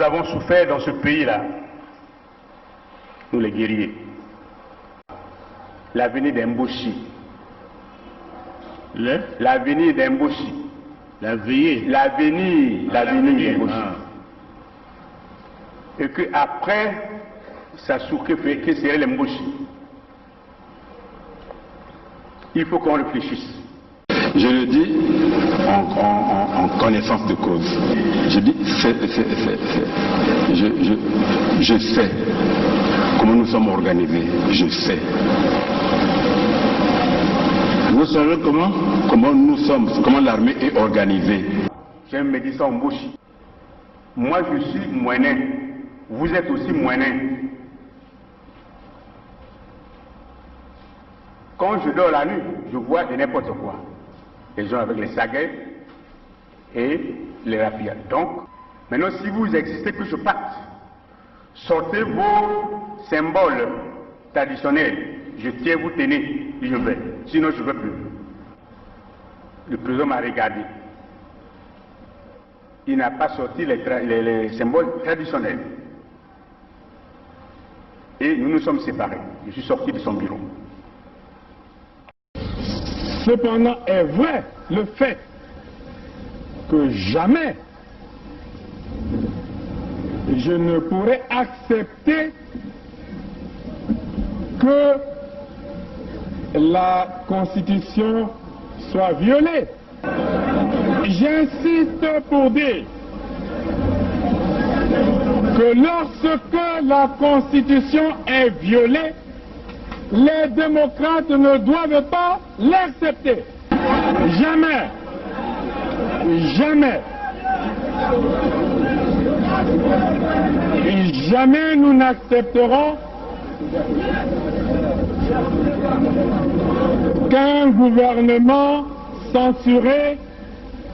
Nous avons souffert dans ce pays-là, nous les guerriers. L'avenir d'Emboshi. L'avenir d'Emboshi. L'avenir d'Emboshi. Et qu'après, ça souffre que serait l'Emboshi. Il faut qu'on réfléchisse. Je le dis en connaissance de cause. Je dis, je sais comment nous sommes organisés. Je sais. Vous savez comment nous sommes, comment l'armée est organisée. J'aime me dire ça en bouche. Moi je suis moyen. Vous êtes aussi moyen. Quand je dors la nuit, je vois de n'importe quoi. Les gens avec les saguets et les rapides. Donc, maintenant si vous existez que je parte, sortez vos symboles traditionnels. Je tiens, vous tenez, je vais. Sinon je ne veux plus. Le président m'a regardé. Il n'a pas sorti les symboles traditionnels. Et nous nous sommes séparés. Je suis sorti de son bureau. Cependant est vrai le fait que jamais je ne pourrais accepter que la Constitution soit violée. J'insiste pour dire que lorsque la Constitution est violée, les démocrates ne doivent pas l'accepter. Jamais. Jamais. Et jamais nous n'accepterons qu'un gouvernement censuré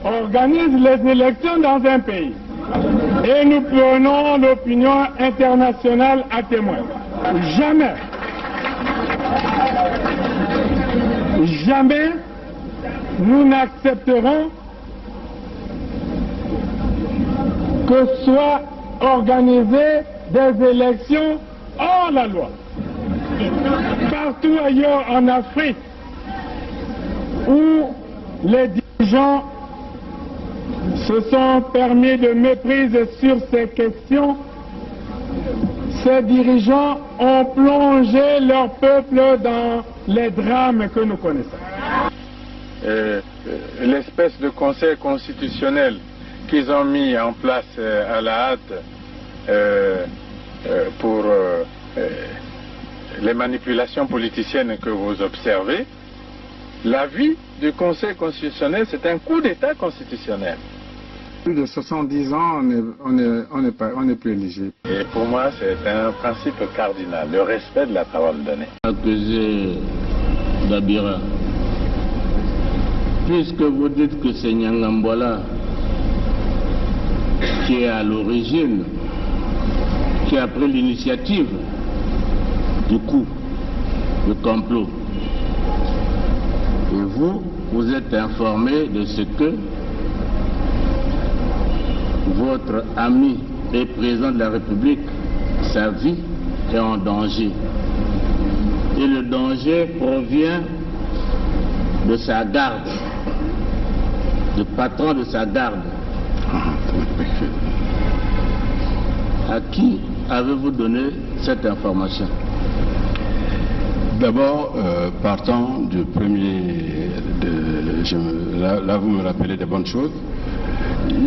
organise les élections dans un pays. Et nous prenons l'opinion internationale à témoin. Jamais. Jamais nous n'accepterons que soient organisées des élections hors la loi. Partout ailleurs en Afrique où les dirigeants se sont permis de méprise sur ces questions, ces dirigeants ont plongé leur peuple dans les drames que nous connaissons. L'espèce de conseil constitutionnel qu'ils ont mis en place à la hâte pour les manipulations politiciennes que vous observez, l'avis du conseil constitutionnel, c'est un coup d'État constitutionnel. Plus de 70 ans, on n'est plus éligible. Et pour moi, c'est un principe cardinal, le respect de la parole donnée. Accusé d'Abira, puisque vous dites que c'est Nyangambola qui est à l'origine, qui a pris l'initiative du coup, du complot, et vous êtes informé de ce que votre ami et président de la République, sa vie est en danger. Et le danger provient de sa garde, du patron de sa garde. À qui avez-vous donné cette information? D'abord, partant du premier, là vous me rappelez des bonnes choses,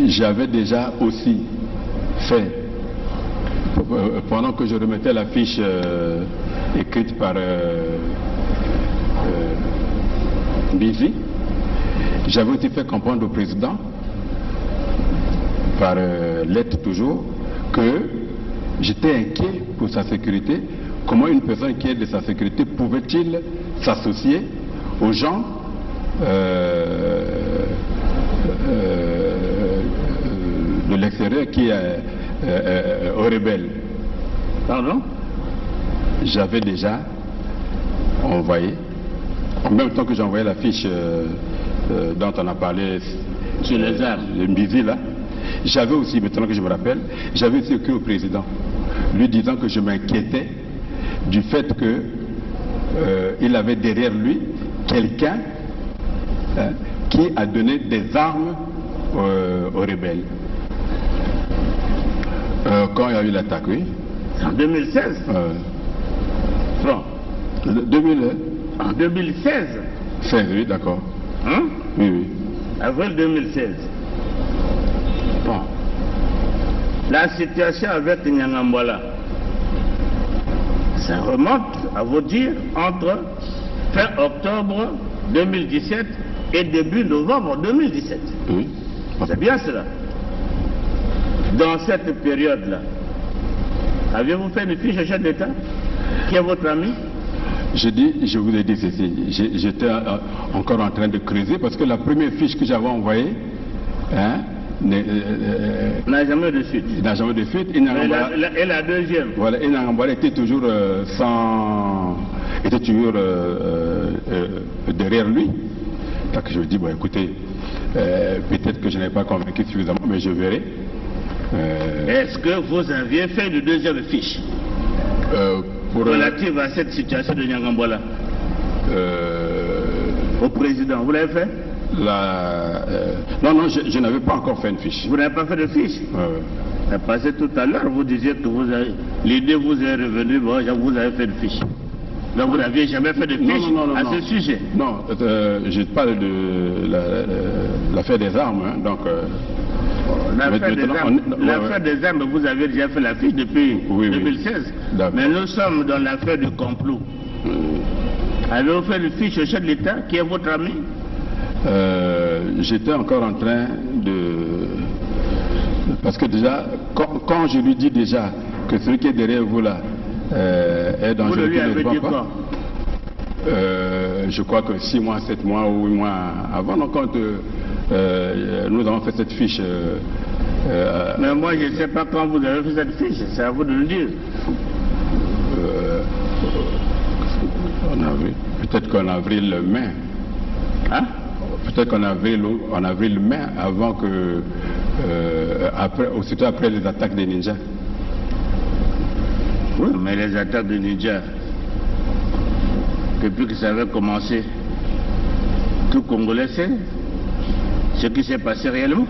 j'avais déjà aussi fait, pendant que je remettais la fiche écrite par Bizi, j'avais aussi fait comprendre au président, par lettre toujours, que j'étais inquiet pour sa sécurité. Comment une personne qui est de sa sécurité pouvait-il s'associer aux gens de l'extérieur qui est aux rebelles? Pardon? J'avais déjà envoyé, en même temps que j'envoyais la fiche dont on a parlé sur les armes, le Mbizi là, J'avais aussi, maintenant que je me rappelle, j'avais aussi écrit au président, lui disant que je m'inquiétais du fait que il avait derrière lui quelqu'un qui a donné des armes aux rebelles. Quand il y a eu l'attaque, oui. En 2016. Non. En 2016. 16, oui, d'accord. Hein? Oui, oui. Avril 2016. Bon. La situation avec Nyangambwala, ça remonte, à vous dire, entre fin octobre 2017 et début novembre 2017. Oui. C'est bien cela. Dans cette période-là, avez-vous fait une fiche au chef d'État qui est votre ami? Je vous ai dit ceci, j'étais encore en train de creuser parce que la première fiche que j'avais envoyée n'a jamais eu de suite. Il n'a jamais de suite. Et la deuxième? Voilà, Nyangambwala était toujours derrière lui. Donc je me dis, bon écoutez, peut-être que je n'ai pas convaincu suffisamment, mais je verrai. Est-ce que vous aviez fait une deuxième fiche relative à cette situation de Nyangambwala au président? Vous l'avez fait? Non, je n'avais pas encore fait une fiche. Vous n'avez pas fait de fiche? Parce que tout à l'heure, vous disiez que l'idée vous est revenue, bon, vous avez fait une fiche. Donc vous n'aviez jamais fait de fiche à ce sujet? Non, je parle de l'affaire des armes, hein, donc... L'affaire des armes, vous avez déjà fait la fiche depuis 2016. Oui. Mais nous sommes dans l'affaire du complot. Avez-vous fait une fiche au chef de l'État qui est votre ami? J'étais encore en train de... Parce que déjà, quand je lui dis déjà que celui qui est derrière vous là est dangereux... Vous lui avez dit quoi? Je crois que 6 mois, 7 mois ou 8 mois avant, donc quand nous avons fait cette fiche... Mais moi je ne sais pas quand vous avez fait cette fiche, c'est à vous de le dire. Peut-être qu'en avril-mai. Hein? Peut-être qu'en avril-mai, avant que... aussitôt après les attaques des ninjas. Oui, mais les attaques des ninjas, depuis que ça avait commencé, tout Congolais sait ce qui s'est passé réellement.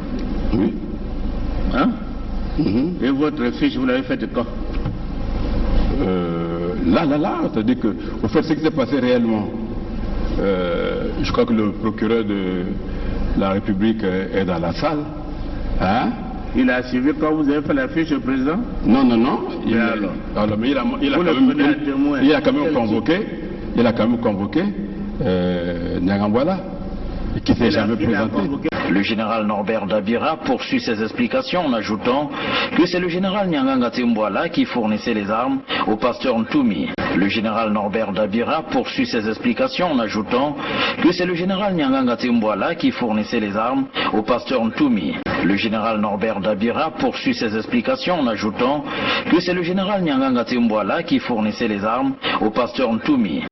Oui. Hein? Et votre fiche, vous l'avez faite quand? C'est-à-dire que, au fait, ce qui s'est passé réellement, je crois que le procureur de la République est dans la salle. Hein? Il a suivi quand vous avez fait la fiche au président? Non. Il a quand même convoqué Nyangambwala, qui ne s'est jamais présenté. Le général Norbert Dabira poursuit ses explications en ajoutant que c'est le général Nyanga Ngatimbwala qui fournissait les armes au pasteur Ntoumi. Le général Norbert Dabira poursuit ses explications en ajoutant que c'est le général Nyanga Ngatimbwala qui fournissait les armes au pasteur Ntoumi. Le général Norbert Dabira poursuit ses explications en ajoutant que c'est le général Nyanga Ngatimbwala qui fournissait les armes au pasteur Ntoumi.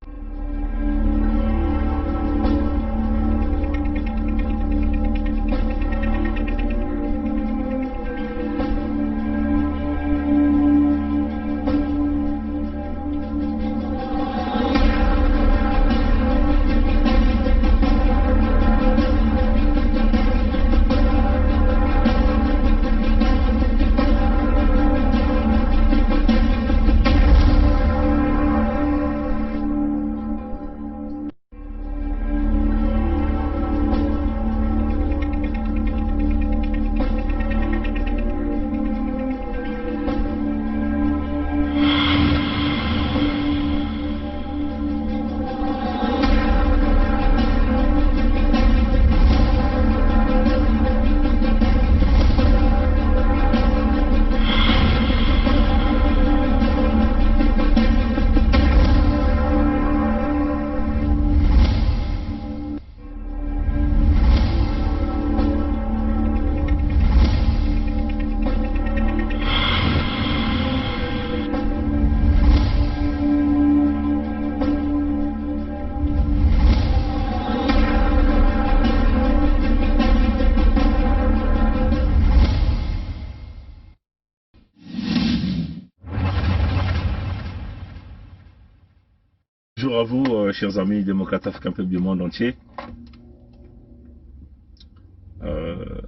Bonjour à vous, chers amis démocrates africains du monde entier.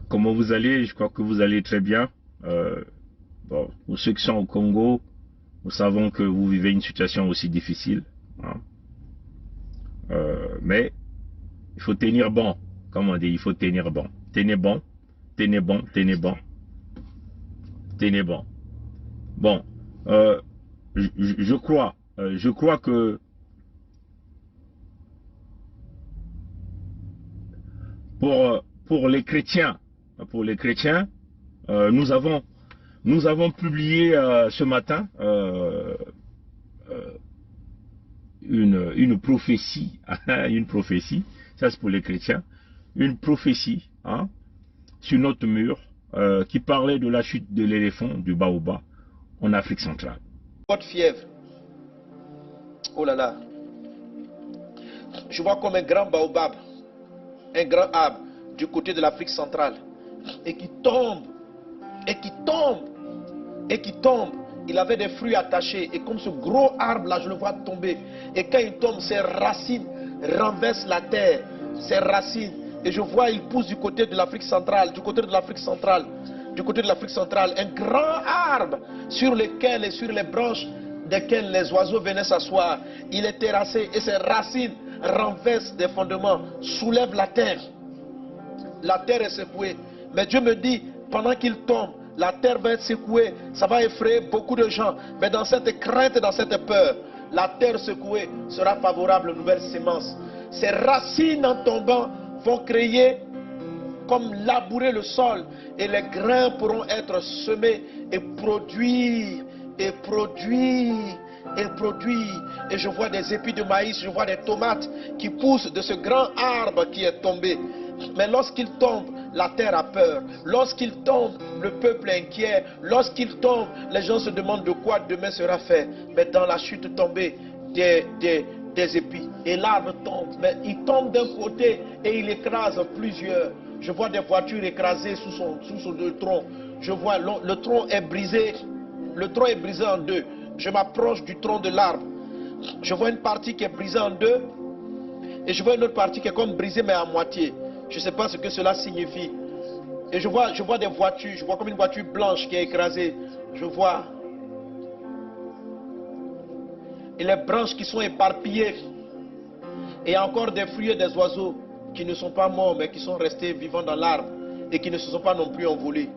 Comment vous allez? Je crois que vous allez très bien. Bon, pour ceux qui sont au Congo, nous savons que vous vivez une situation aussi difficile. Hein. Mais il faut tenir bon. Comme on dit, il faut tenir bon. Tenez bon, tenez bon, tenez bon. Tenez bon. Bon, je crois que pour les chrétiens, nous avons publié ce matin une prophétie, une prophétie, ça c'est pour les chrétiens, une prophétie hein, sur notre mur qui parlait de la chute de l'éléphant, du baobab, en Afrique centrale. Votre fièvre, oh là là, je vois comme un grand baobab, un grand arbre du côté de l'Afrique centrale, et qui tombe, et qui tombe, et qui tombe. Il avait des fruits attachés, et comme ce gros arbre là, je le vois tomber, et quand il tombe, ses racines renversent la terre, ses racines, et je vois il pousse du côté de l'Afrique centrale, du côté de l'Afrique centrale, du côté de l'Afrique centrale, un grand arbre sur lequel et sur les branches desquelles les oiseaux venaient s'asseoir. Il est terrassé et ses racines renversent des fondements, soulèvent la terre. La terre est secouée. Mais Dieu me dit, pendant qu'il tombe, la terre va être secouée, ça va effrayer beaucoup de gens. Mais dans cette crainte et dans cette peur, la terre secouée sera favorable aux nouvelles semences. Ces racines en tombant vont créer comme labourer le sol et les grains pourront être semés et produire, et produire, et produire. Et je vois des épis de maïs, je vois des tomates qui poussent de ce grand arbre qui est tombé. Mais lorsqu'il tombe, la terre a peur. Lorsqu'il tombe, le peuple est inquiet. Lorsqu'il tombe, les gens se demandent de quoi demain sera fait. Mais dans la chute tombée des épis, et l'arbre tombe. Mais il tombe d'un côté et il écrase plusieurs. Je vois des voitures écrasées sous son tronc. Je vois le tronc est brisé. Le tronc est brisé en deux. Je m'approche du tronc de l'arbre. Je vois une partie qui est brisée en deux. Et je vois une autre partie qui est comme brisée mais à moitié. Je ne sais pas ce que cela signifie. Et je vois des voitures. Je vois comme une voiture blanche qui est écrasée. Je vois. Et les branches qui sont éparpillées. Et il y a encore des fruits et des oiseaux qui ne sont pas morts mais qui sont restés vivants dans l'arbre. Et qui ne se sont pas non plus envolés.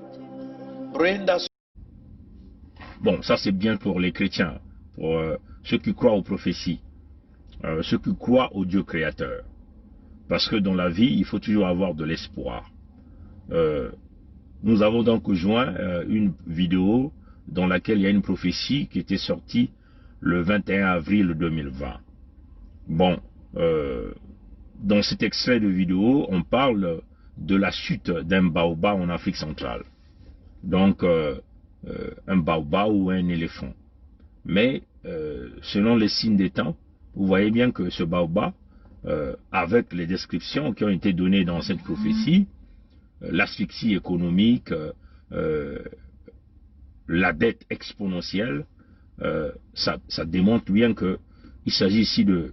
Bon, ça c'est bien pour les chrétiens, pour ceux qui croient aux prophéties, ceux qui croient au Dieu créateur. Parce que dans la vie, il faut toujours avoir de l'espoir. Nous avons donc joint une vidéo dans laquelle il y a une prophétie qui était sortie le 21 avril 2020. Bon, dans cet extrait de vidéo, on parle de la chute d'un baobab en Afrique centrale. Donc, un baobab ou un éléphant. Mais, selon les signes des temps, vous voyez bien que ce baobab, avec les descriptions qui ont été données dans cette prophétie, l'asphyxie économique, la dette exponentielle, ça démontre bien qu'il s'agit ici de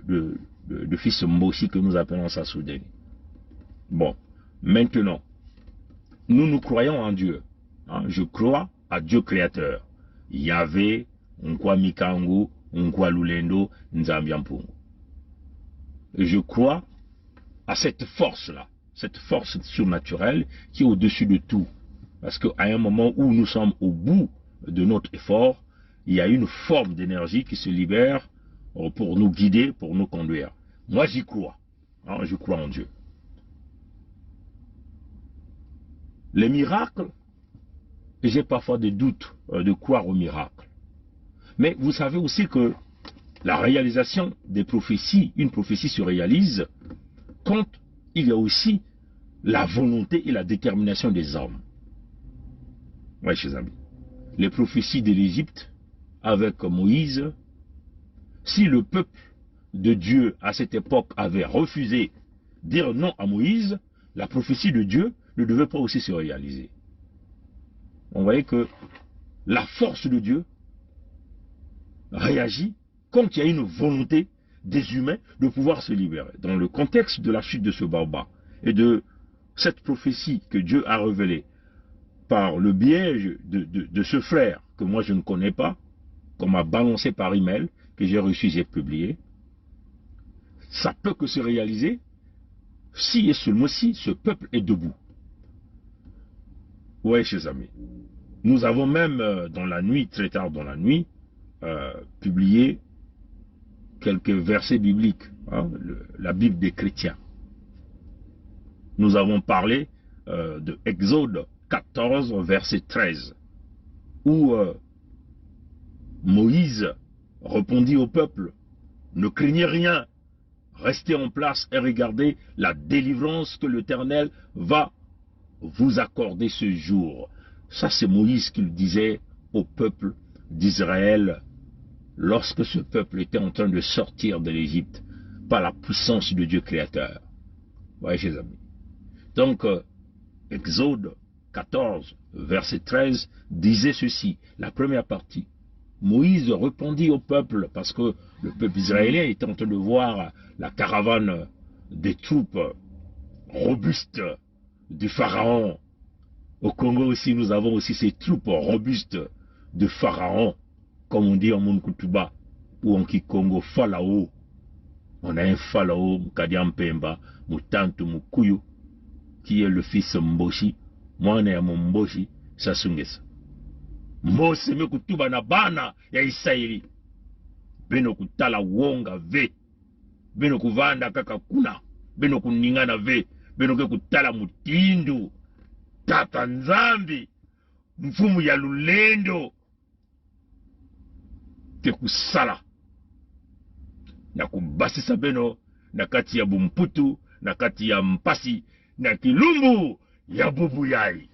fils Mossi que nous appelons ça soudain. Bon, maintenant, nous croyons en Dieu. Hein, je crois à Dieu créateur. Yahvé, Nkwa Mikango, Nkwa Lulendo, Nzambiampungu. Je crois à cette force-là, cette force surnaturelle qui est au-dessus de tout. Parce qu'à un moment où nous sommes au bout de notre effort, il y a une forme d'énergie qui se libère pour nous guider, pour nous conduire. Moi, j'y crois. Hein, je crois en Dieu. Les miracles, j'ai parfois des doutes de croire aux miracles. Mais vous savez aussi que la réalisation des prophéties, une prophétie se réalise quand il y a aussi la volonté et la détermination des hommes. Oui, chers amis. Les prophéties de l'Égypte avec Moïse, si le peuple de Dieu à cette époque avait refusé de dire non à Moïse, la prophétie de Dieu ne devait pas aussi se réaliser. On voyait que la force de Dieu réagit quand il y a une volonté des humains de pouvoir se libérer. Dans le contexte de la chute de ce baobab et de cette prophétie que Dieu a révélée par le biais de ce frère que moi je ne connais pas, qu'on m'a balancé par email, que j'ai reçu, j'ai publié, ça peut que se réaliser si et seulement si ce peuple est debout. Oui, chers amis. Nous avons même, dans la nuit, très tard dans la nuit, publié quelques versets bibliques, hein, la Bible des chrétiens. Nous avons parlé de Exode 14, verset 13, où Moïse répondit au peuple, « Ne craignez rien, restez en place et regardez la délivrance que l'Éternel va vous accorder ce jour. » Ça, c'est Moïse qui le disait au peuple d'Israël lorsque ce peuple était en train de sortir de l'Égypte par la puissance de Dieu créateur. Vous voyez, chers amis. Donc, Exode 14, verset 13, disait ceci, la première partie. Moïse répondit au peuple, parce que le peuple israélien était en train de voir la caravane des troupes robustes du Pharaon. Au Congo aussi, nous avons aussi ces troupes robustes de Pharaon, comme on dit en Munkutuba, ou en Kikongo, Falao. On a un Falao, Mkadiam Pemba, Mutantu Mukuyu, qui est le fils Mboshi, moi ne Mboshi, Sasungesa. Mose mekutuba na bana ya Israeli. Beno kutala wonga ve. Beno kuvanda kaka kuna. Beno kuningana ve. Beno ke kutala mutindu. Tata nzambi. Mfumu ya lulendo. Ke kusala. Na kubasisa beno na kati ya Bumputu, na kati ya Mpasi, na Kilumbu ya Bubu Yai.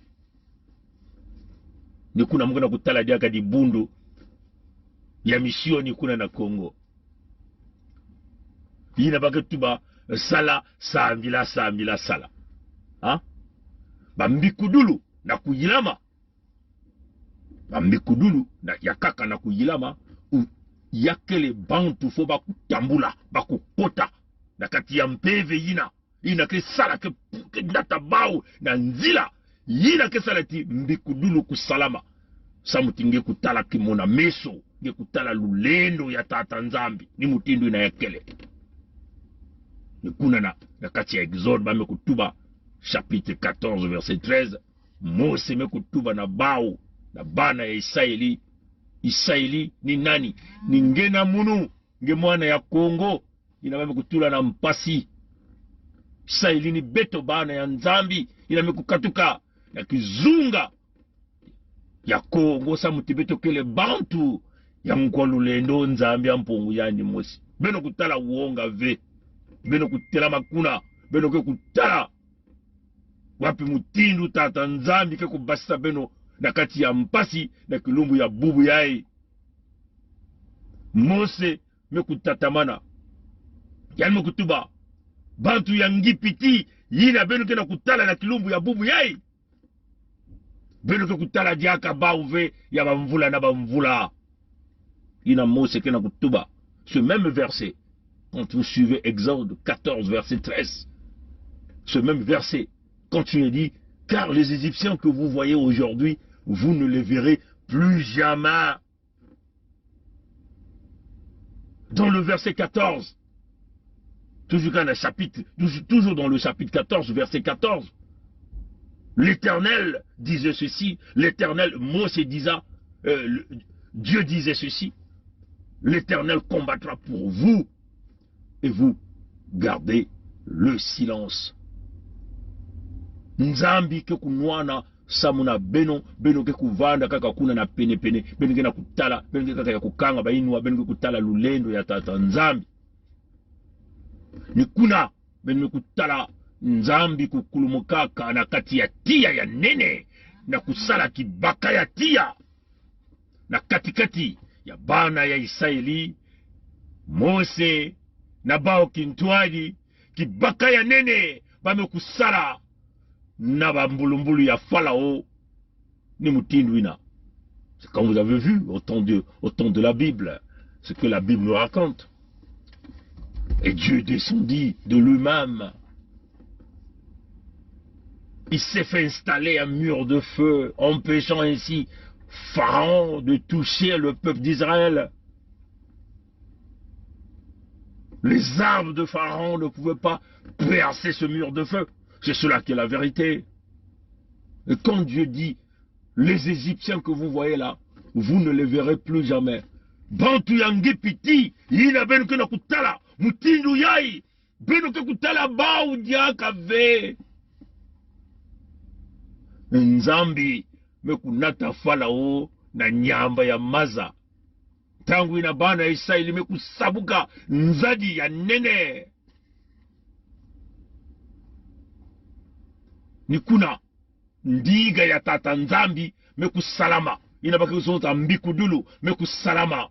Ni kuna mkuna kutala diaka di bundu ya misioni kuna na Kongo. Yina baketuba sala sambila sala. Ha? Bambikudulu na kuyilama. Bambikudulu na yakaka na kuyilama. Yakele bantu fo bakutambula, bakukota. Na kati ya mpeve yina. Yina ke sala ke ndata bau na nzila. Yina ke salati mbikudulu kusalama. Samutinge kutala kimona meso. Nge kutala lulendo ya tata nzambi. Ni mutindu ina yakele. Nikuna na kati ya Exode ba mekutuba. Chapitre 14 verset 13. Mose mekutuba na bao. Na bana ya Israeli. Israeli ni nani? Ni ngena munu. Nge mwana ya Kongo. Ina mekutula na Mpasi. Israeli ni beto bana ya nzambi. Ina mekukatuka na kizunga ya Kongo sa mutibeto kele bantu ya mkwalulendo nzambi ya mpongu yani Mosi. Beno kutala uonga ve. Beno kutela makuna. Beno ke kutala wapi mutindu tata nzambi ke kubasisa beno na kati ya Mpasi na Kilumbu ya Bubu Yai. Mose mekutatamana. Yani mekutuba bantu ya ngipiti yina beno ke na kutala na Kilumbu ya Bubu Yai. Beno ke kutala diaka bauve ya bamvula na bamvula. Ina Mose ke na kutuba. Ce même verset, quand vous suivez Exode 14 verset 13, ce même verset continue et dit, car les Égyptiens que vous voyez aujourd'hui, vous ne les verrez plus jamais. Dans le verset 14, toujours dans le chapitre 14, verset 14, l'Éternel disait ceci, l'Éternel, Mose disait, Dieu disait ceci, l'Éternel combattra pour vous et vous gardez le silence. Nzambi ke kunwana samuna beno ke kuvanda kaka kuna na pene beno ke na kutala beno ke kaka ya kukanga bainwa beno ke kutala lulendo ya tata nzambi. Ni kuna beno ke kutala nzambi kukulumukaka na kati ya tia ya nene na kusala kibaka ya tia na katikati ya bana ya Israeli Mose na bao kintwadi kibaka ya nene bame kusala na bambulumbulu ya Falao ni mutinduina. C'est comme vous avez vu au temps de la Bible, ce que la Bible nous raconte. Et Dieu descendit de lui-même. Il s'est fait installer un mur de feu, empêchant ainsi Pharaon de toucher le peuple d'Israël. Les armes de Pharaon ne pouvaient pas percer ce mur de feu. C'est cela qui est la vérité. Et quand Dieu dit, les Égyptiens que vous voyez là, vous ne les verrez plus jamais. Bantu yangi piti, ina benu kena kutala, mutindu yai, benu ke kutala ba udia kave. Nzambi mekunata Farao na nyamba ya maza. Tangu ina bana Israeli mekusabuka nzadi ya nene. Nikuna ndiga ya tata Nzambi mekusalama. Inabaki kusonta mbikudulu mekusalama.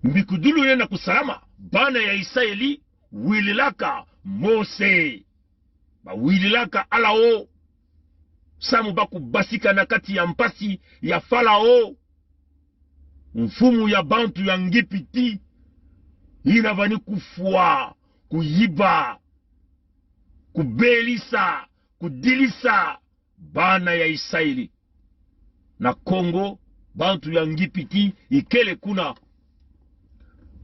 Mbikudulu nena kusalama. Bana ya Israeli wililaka Mose. Ba wililaka alao. Samu baku basika na kati ya mpasi ya Farao. Mfumu ya bantu ya ngipiti. Inavani kufua, kuyiba, kubelisa, kudilisa bana ya Israeli. Na Kongo, bantu ya ngipiti ikele kuna.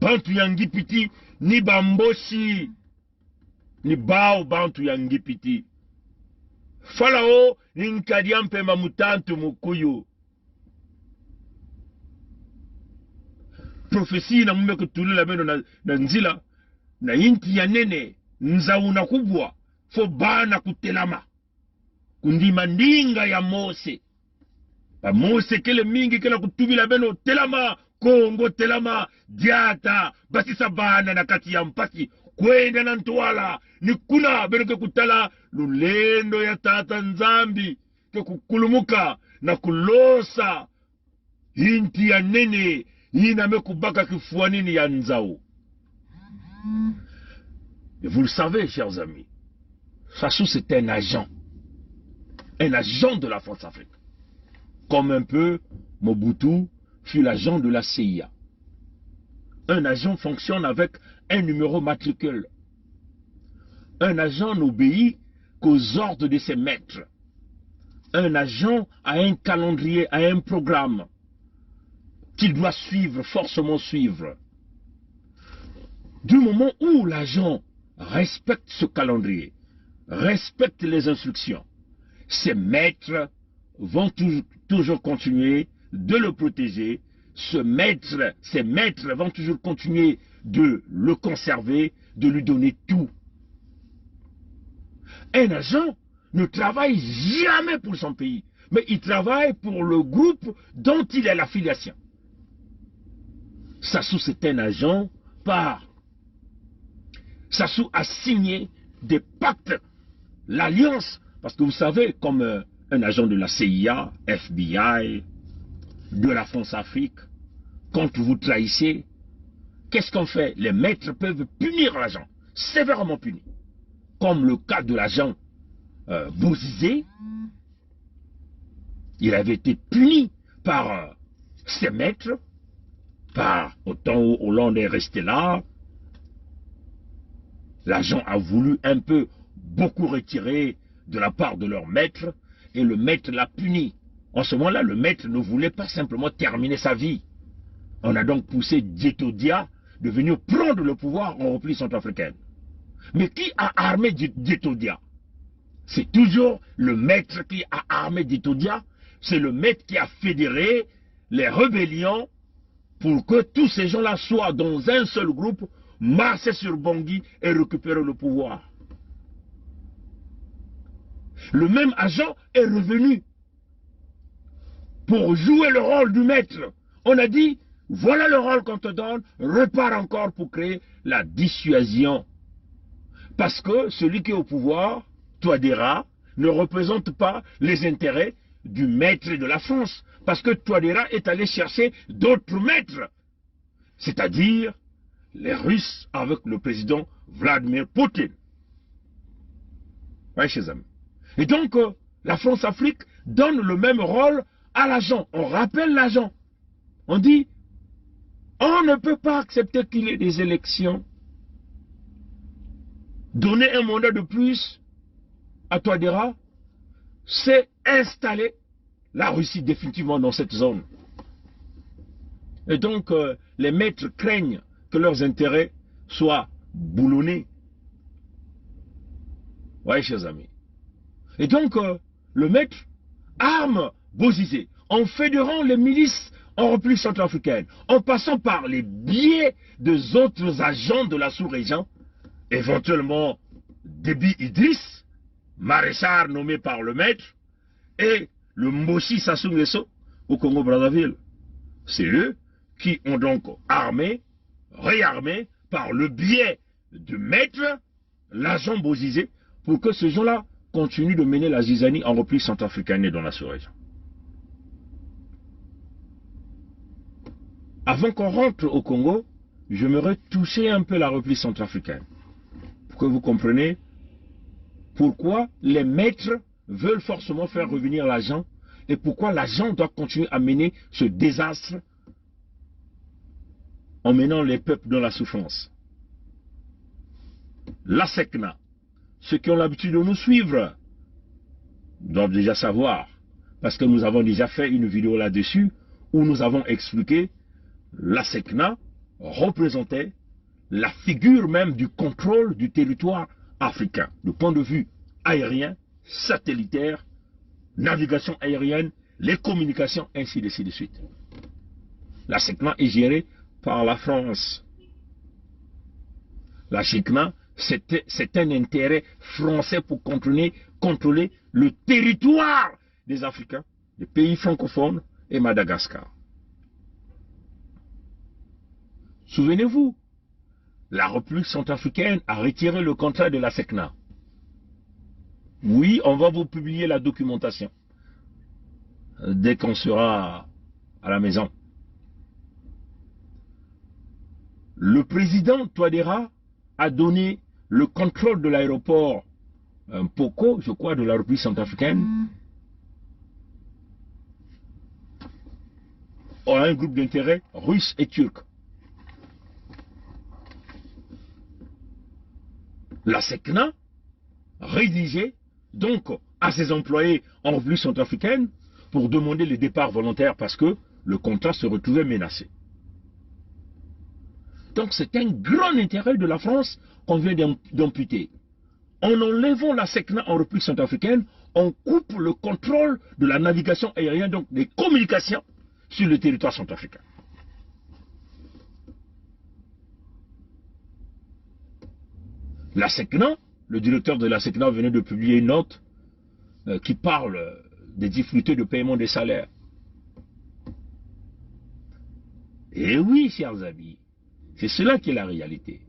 Bantu ya ngipiti ni bamboshi. Ni bao bantu ya ngipiti. Farao ni nkadiampe mamutantu mukuyu. Profesi na mume kutulula meno na nzila. Na inti ya nene nzauna kubwa. Fo bana kutelama. Kundima ndinga ya Mose. Ba Mose kele mingi kela kutubila meno telama. Kongo telama. Diata. Basisa bana na kati ya mpasi. Kwenda na ntwala. Nikuna beno ke kutala. Lulendo ya tata Nzambi. Ke kukulumuka. Na kulosa. Inti ya nene. Ina mekubaka kifuanini ya nzao. Et vous le savez, chers amis. Sassou c'est un agent. Un agent de la France-Afrique. Comme un peu Mobutu fut l'agent de la CIA. Un agent fonctionne avec un numéro matricule. Un agent n'obéit qu'aux ordres de ses maîtres. Un agent a un calendrier, a un programme qu'il doit suivre, forcément suivre. Du moment où l'agent respecte ce calendrier, respecte les instructions, ses maîtres vont toujours continuer de le protéger. Ses maîtres vont toujours continuer de le conserver, de lui donner tout. Un agent ne travaille jamais pour son pays, mais il travaille pour le groupe dont il est l'affiliation. Sassou c'est un agent par... Sassou a signé des pactes, l'alliance, parce que vous savez, comme un agent de la CIA, FBI, de la France-Afrique, quand vous trahissez, qu'est-ce qu'on fait? Les maîtres peuvent punir l'agent, sévèrement punir. Comme le cas de l'agent Bozizé, il avait été puni par ses maîtres, par autant où Hollande est resté là. L'agent a voulu un peu beaucoup retirer de la part de leur maître et le maître l'a puni. En ce moment-là, le maître ne voulait pas simplement terminer sa vie. On a donc poussé Dieto Dia de venir prendre le pouvoir en repli centrafricaine. Mais qui a armé Dieto Dia? C'est toujours le maître qui a armé Dieto Dia. C'est le maître qui a fédéré les rébellions pour que tous ces gens-là soient dans un seul groupe, marcher sur Bangui et récupérer le pouvoir. Le même agent est revenu pour jouer le rôle du maître. On a dit, voilà le rôle qu'on te donne, repars encore pour créer la dissuasion. Parce que celui qui est au pouvoir, Touadéra, ne représente pas les intérêts du maître de la France. Parce que Touadéra est allé chercher d'autres maîtres. C'est-à-dire les Russes avec le président Vladimir Poutine. Oui, chers amis. Et donc, la France-Afrique donne le même rôle à l'agent. On rappelle l'agent. On dit, On ne peut pas accepter qu'il y ait des élections. Donner un mandat de plus à Touadéra, c'est installer la Russie définitivement dans cette zone. Et donc, les maîtres craignent que leurs intérêts soient boulonnés. Oui, chers amis. Et donc, le maître arme Bozizé en fédérant les milices en République centrafricaine, en passant par les biais des autres agents de la sous-région, éventuellement Déby Idriss, maréchal nommé par le maître, et le Mboshi Sassou Nguesso au Congo-Brazzaville. C'est eux qui ont donc armé, réarmé par le biais du maître, l'agent Bozizé, pour que ces gens-là continuent de mener la zizanie en République centrafricaine et dans la sous-région. Avant qu'on rentre au Congo, j'aimerais toucher un peu la République centrafricaine, pour que vous compreniez pourquoi les maîtres veulent forcément faire revenir l'agent et pourquoi l'agent doit continuer à mener ce désastre en menant les peuples dans la souffrance. La SECNA, ceux qui ont l'habitude de nous suivre doivent déjà savoir, parce que nous avons déjà fait une vidéo là-dessus où nous avons expliqué la SECNA représentait la figure même du contrôle du territoire africain, du point de vue aérien, satellitaire, navigation aérienne, les communications, ainsi de suite. La SECNA est gérée par la France. La SECNA, c'est un intérêt français pour contrôler le territoire des Africains, des pays francophones et Madagascar. Souvenez-vous, la République centrafricaine a retiré le contrat de la SECNA. Oui, on va vous publier la documentation dès qu'on sera à la maison. Le président Touadéra a donné le contrôle de l'aéroport Mpoko, je crois, de la République centrafricaine, à un groupe d'intérêt russe et turc. La SECNA rédigeait donc à ses employés en République centrafricaine pour demander le départ volontaire parce que le contrat se retrouvait menacé. Donc c'est un grand intérêt de la France qu'on vient d'amputer. En enlevant la SECNA en République centrafricaine, on coupe le contrôle de la navigation aérienne, donc des communications sur le territoire centrafricain. La SECNA, le directeur de la SECNA venait de publier une note qui parle des difficultés de paiement des salaires. Et oui, chers amis, c'est cela qui est la réalité.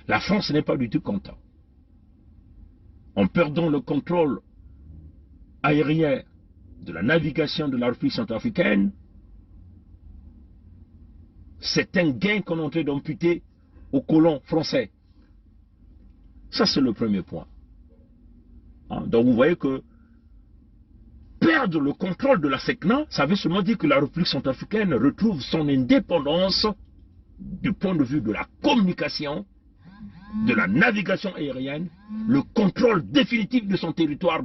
La France n'est pas du tout contente. En perdant le contrôle aérien de la navigation de la République centrafricaine, c'est un gain qu'on est en train d'amputer aux colons français. Ça, c'est le premier point. Donc, vous voyez que perdre le contrôle de la SECNA, ça veut seulement dire que la République centrafricaine retrouve son indépendance du point de vue de la communication, de la navigation aérienne, le contrôle définitif de son territoire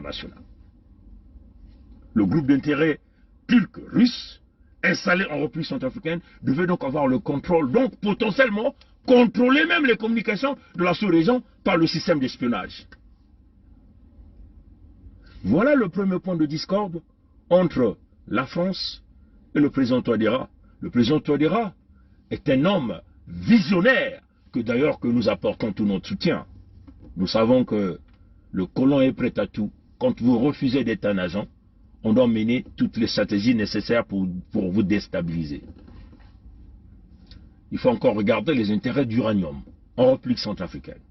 national. Le groupe d'intérêt turc-russe, installé en République centrafricaine, devait donc avoir le contrôle, donc potentiellement contrôler même les communications de la sous-région par le système d'espionnage. Voilà le premier point de discorde entre la France et le président Touadéra. Le président Touadéra est un homme visionnaire que d'ailleurs que nous apportons tout notre soutien. Nous savons que le colon est prêt à tout. Quand vous refusez d'être un agent, on doit mener toutes les stratégies nécessaires pour vous déstabiliser. Il faut encore regarder les intérêts d'uranium en République centrafricaine.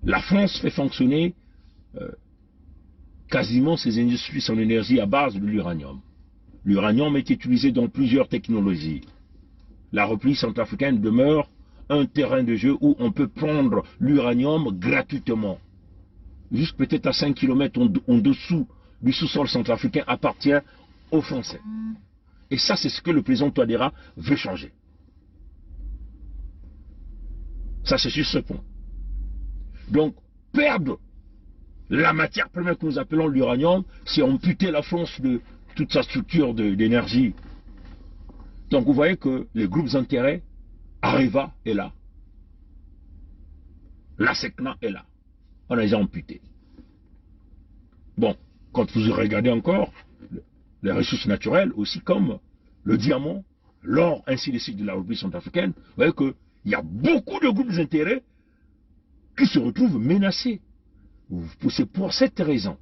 La France fait fonctionner quasiment ses industries, son énergie à base de l'uranium. L'uranium est utilisé dans plusieurs technologies. La République centrafricaine demeure un terrain de jeu où on peut prendre l'uranium gratuitement. Juste peut-être à 5 km en dessous du sous-sol centrafricain appartient aux Français. Et ça, c'est ce que le président Touadéra veut changer. Ça, c'est sur ce point. Donc, perdre la matière première que nous appelons l'uranium, c'est amputer la France de toute sa structure d'énergie. Donc, vous voyez que les groupes d'intérêt, Areva est là. La SECNA est là. On a déjà amputé. Bon, quand vous regardez encore les ressources naturelles, aussi comme le diamant, l'or, ainsi de suite de la République centrafricaine, vous voyez qu'il y a beaucoup de groupes d'intérêt qui se retrouvent menacés. C'est pour cette raison.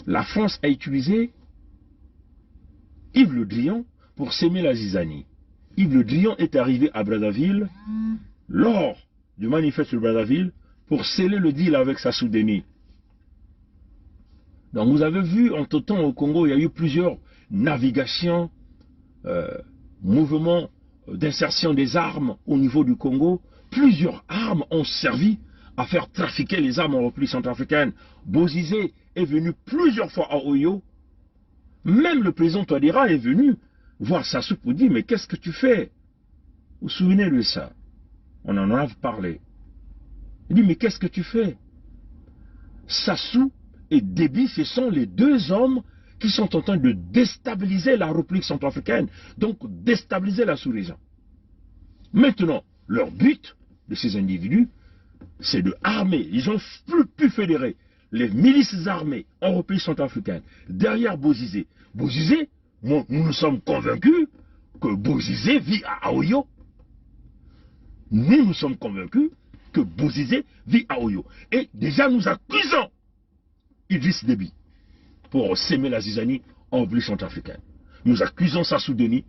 La France a utilisé Yves Le Drian pour s'aimer la zizanie. Yves Le Drian est arrivé à Brazzaville lors du manifeste de Brazzaville pour sceller le deal avec Sassou Nguesso. Donc vous avez vu, entre-temps au Congo, il y a eu plusieurs navigations, mouvements d'insertion des armes au niveau du Congo. Plusieurs armes ont servi à faire trafiquer les armes en République centrafricaine. Bozizé est venu plusieurs fois à Oyo. Même le président Touadéra est venu voir Sassou pour dire, mais qu'est-ce que tu fais? Vous vous souvenez de ça? On en a parlé. Il dit, mais qu'est-ce que tu fais? Sassou et Déby, ce sont les deux hommes qui sont en train de déstabiliser la République centrafricaine, donc déstabiliser la sous-région. Maintenant, leur but de ces individus, c'est de armer. Ils ont pu fédérer les milices armées en République centrafricaine derrière Bozizé. Bozizé, nous sommes convaincus que Bozizé vit à Oyo. Nous sommes convaincus que Bozizé vit à Oyo. Et déjà nous accusons Idriss Déby pour s'aimer la zizanie en République centrafricaine. Nous accusons Sassou Nguesso,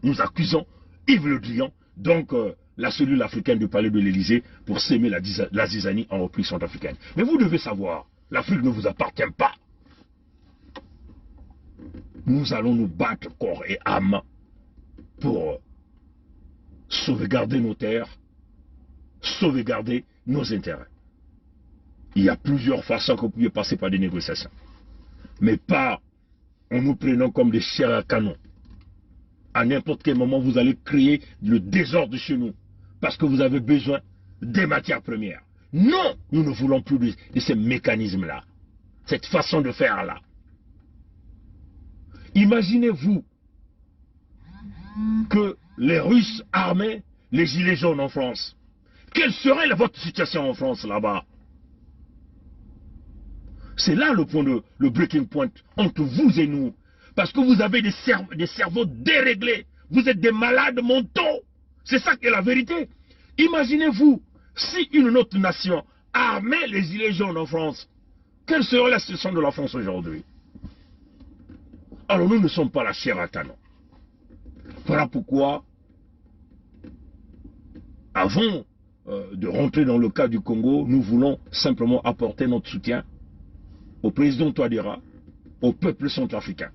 nous accusons Yves Le Drian, donc la cellule africaine du palais de l'Élysée, pour s'aimer la zizanie en République centrafricaine. Mais vous devez savoir, l'Afrique ne vous appartient pas. Nous allons nous battre corps et âme pour sauvegarder nos terres, sauvegarder nos intérêts. Il y a plusieurs façons que vous pouvez passer par des négociations. Mais pas en nous prenant comme des chairs à canon. À n'importe quel moment, vous allez créer le désordre chez nous. Parce que vous avez besoin des matières premières. Non, nous ne voulons plus de ces mécanismes-là. Cette façon de faire-là. Imaginez-vous que les Russes armaient les gilets jaunes en France. Quelle serait votre situation en France là-bas? C'est là le point le breaking point entre vous et nous. Parce que vous avez des cerveaux déréglés. Vous êtes des malades mentaux. C'est ça qui est la vérité. Imaginez-vous si une autre nation armait les gilets jaunes en France. Quelle serait la situation de la France aujourd'hui? Alors nous ne sommes pas la chair à canon. Voilà pourquoi, avant de rentrer dans le cas du Congo, nous voulons simplement apporter notre soutien au président Touadéra, au peuple centrafricain.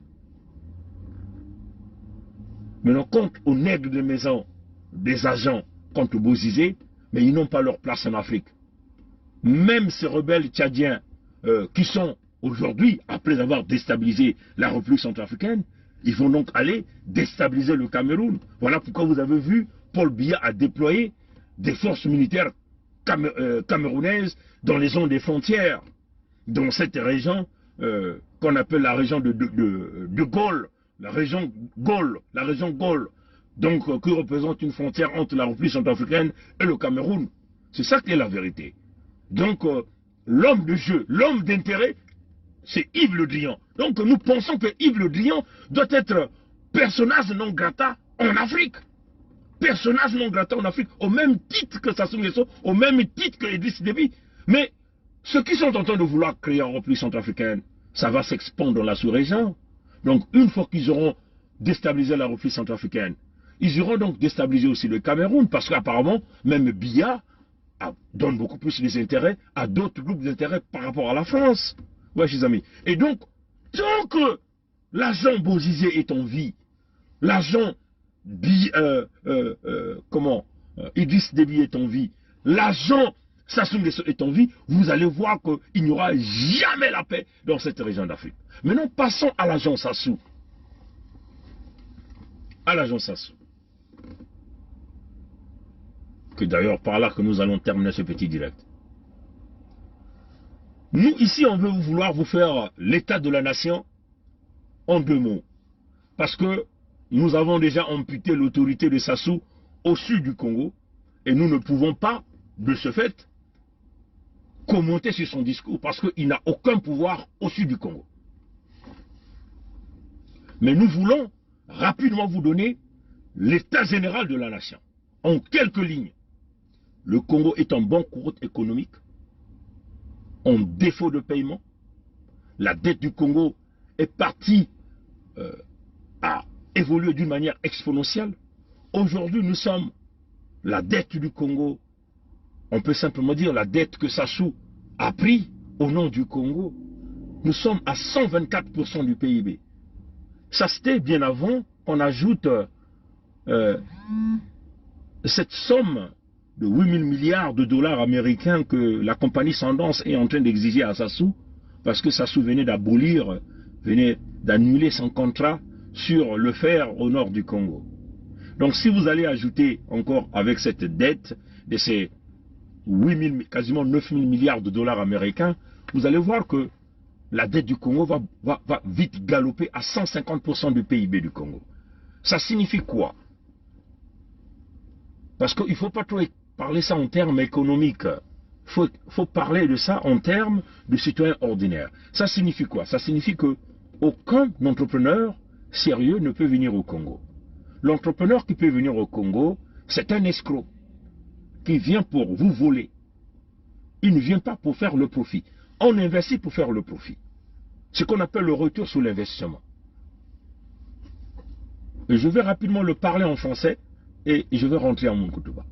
Maintenant, quant aux nègres de maison, des agents contre Bozizé, mais ils n'ont pas leur place en Afrique. Même ces rebelles tchadiens qui sont aujourd'hui, après avoir déstabilisé la République centrafricaine, ils vont donc aller déstabiliser le Cameroun. Voilà pourquoi vous avez vu Paul Biya a déployé des forces militaires camerounaises dans les zones des frontières, dans cette région qu'on appelle la région de Gaulle, la région Gaulle, donc qui représente une frontière entre la République centrafricaine et le Cameroun. C'est ça qui est la vérité. Donc l'homme de jeu, l'homme d'intérêt, c'est Yves Le Drian. Donc nous pensons que Yves Le Drian doit être personnage non grata en Afrique. Personnage non grata en Afrique, au même titre que Sassou Nguesso, au même titre que Idriss Déby. Mais ceux qui sont en train de vouloir créer en République centrafricaine, ça va s'expandre dans la sous-région. Donc une fois qu'ils auront déstabilisé la République centrafricaine, ils iront donc déstabiliser aussi le Cameroun, parce qu'apparemment, même Biya donne beaucoup plus des intérêts à d'autres groupes d'intérêts par rapport à la France. Ouais, chers amis. Et donc, tant que l'agent Bozizé est en vie, l'agent Idriss Déby est en vie, l'agent Sassou Nguesso est en vie, vous allez voir qu'il n'y aura jamais la paix dans cette région d'Afrique. Maintenant, passons à l'agent Sassou. à l'agence Sassou. Que d'ailleurs, par là que nous allons terminer ce petit direct. Nous, ici, on veut vouloir vous faire l'état de la nation en 2 mots. Parce que nous avons déjà amputé l'autorité de Sassou au sud du Congo. Et nous ne pouvons pas, de ce fait, commenter sur son discours. Parce qu'il n'a aucun pouvoir au sud du Congo. Mais nous voulons rapidement vous donner l'état général de la nation. En quelques lignes. Le Congo est en banqueroute économique, en défaut de paiement. La dette du Congo est partie à évoluer d'une manière exponentielle. Aujourd'hui, nous sommes la dette du Congo. On peut simplement dire la dette que Sassou a pris au nom du Congo. Nous sommes à 124% du PIB. Ça, c'était bien avant qu'on ajoute cette somme de 8 000 milliards de dollars américains que la compagnie Sundance est en train d'exiger à Sassou, parce que Sassou venait d'abolir, venait d'annuler son contrat sur le fer au nord du Congo. Donc si vous allez ajouter encore avec cette dette de ces 8 000, quasiment 9 000 milliards de dollars américains, vous allez voir que la dette du Congo va vite galoper à 150% du PIB du Congo. Ça signifie quoi? Parce qu'il ne faut pas trop parler ça en termes économiques. Il faut parler de ça en termes de citoyens ordinaires. Ça signifie quoi? Ça signifie qu'aucun entrepreneur sérieux ne peut venir au Congo. L'entrepreneur qui peut venir au Congo, c'est un escroc qui vient pour vous voler. Il ne vient pas pour faire le profit. On investit pour faire le profit. Ce qu'on appelle le retour sur l'investissement. Et je vais rapidement le parler en français et je vais rentrer en Moukoutuba.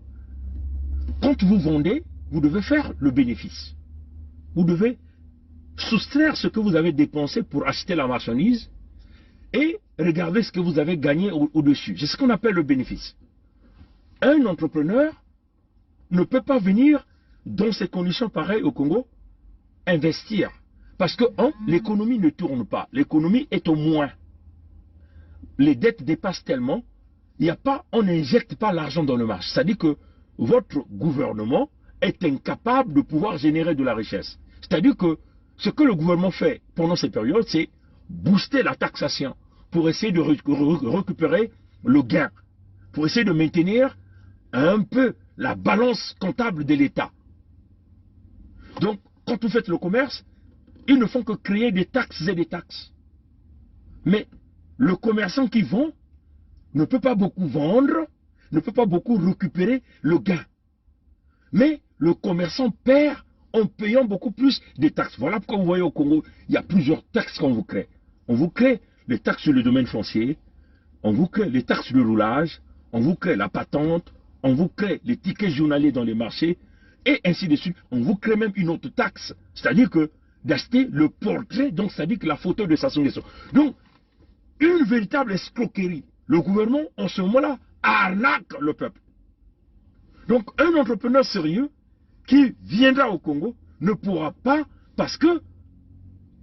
Quand vous vendez, vous devez faire le bénéfice. Vous devez soustraire ce que vous avez dépensé pour acheter la marchandise et regarder ce que vous avez gagné au-dessus. C'est ce qu'on appelle le bénéfice. Un entrepreneur ne peut pas venir dans ces conditions pareilles au Congo investir. Parce que, l'économie ne tourne pas. L'économie est au moins. Les dettes dépassent tellement, on n'injecte pas l'argent dans le marché. C'est-à-dire que votre gouvernement est incapable de pouvoir générer de la richesse. C'est-à-dire que ce que le gouvernement fait pendant ces périodes, c'est booster la taxation pour essayer de récupérer le gain, pour essayer de maintenir un peu la balance comptable de l'État. Donc, quand vous faites le commerce, ils ne font que créer des taxes et des taxes. Mais le commerçant qui vend ne peut pas beaucoup vendre, ne peut pas beaucoup récupérer le gain. Mais le commerçant perd en payant beaucoup plus de taxes. Voilà pourquoi vous voyez au Congo, il y a plusieurs taxes qu'on vous crée. On vous crée les taxes sur le domaine foncier, on vous crée les taxes de roulage, on vous crée la patente, on vous crée les tickets journaliers dans les marchés, et ainsi de suite. On vous crée même une autre taxe, c'est-à-dire que d'acheter le portrait, donc c'est-à-dire que la photo de Sassou Nguesso. Donc, une véritable escroquerie. Le gouvernement, en ce moment-là, arnaque le peuple. Donc, un entrepreneur sérieux qui viendra au Congo ne pourra pas, parce que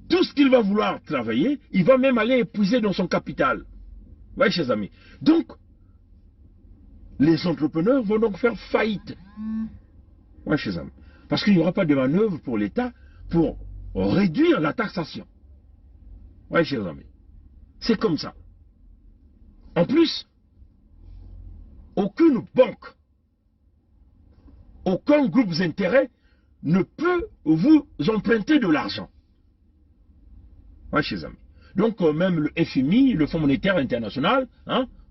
tout ce qu'il va vouloir travailler, il va même aller épuiser dans son capital. Vous voyez, chers amis. Donc, les entrepreneurs vont donc faire faillite. Oui, chers amis. Parce qu'il n'y aura pas de manœuvre pour l'État pour réduire la taxation. Oui, chers amis. C'est comme ça. En plus, aucune banque, aucun groupe d'intérêt ne peut vous emprunter de l'argent. Oui, chers amis. Donc, même le FMI, le Fonds monétaire international,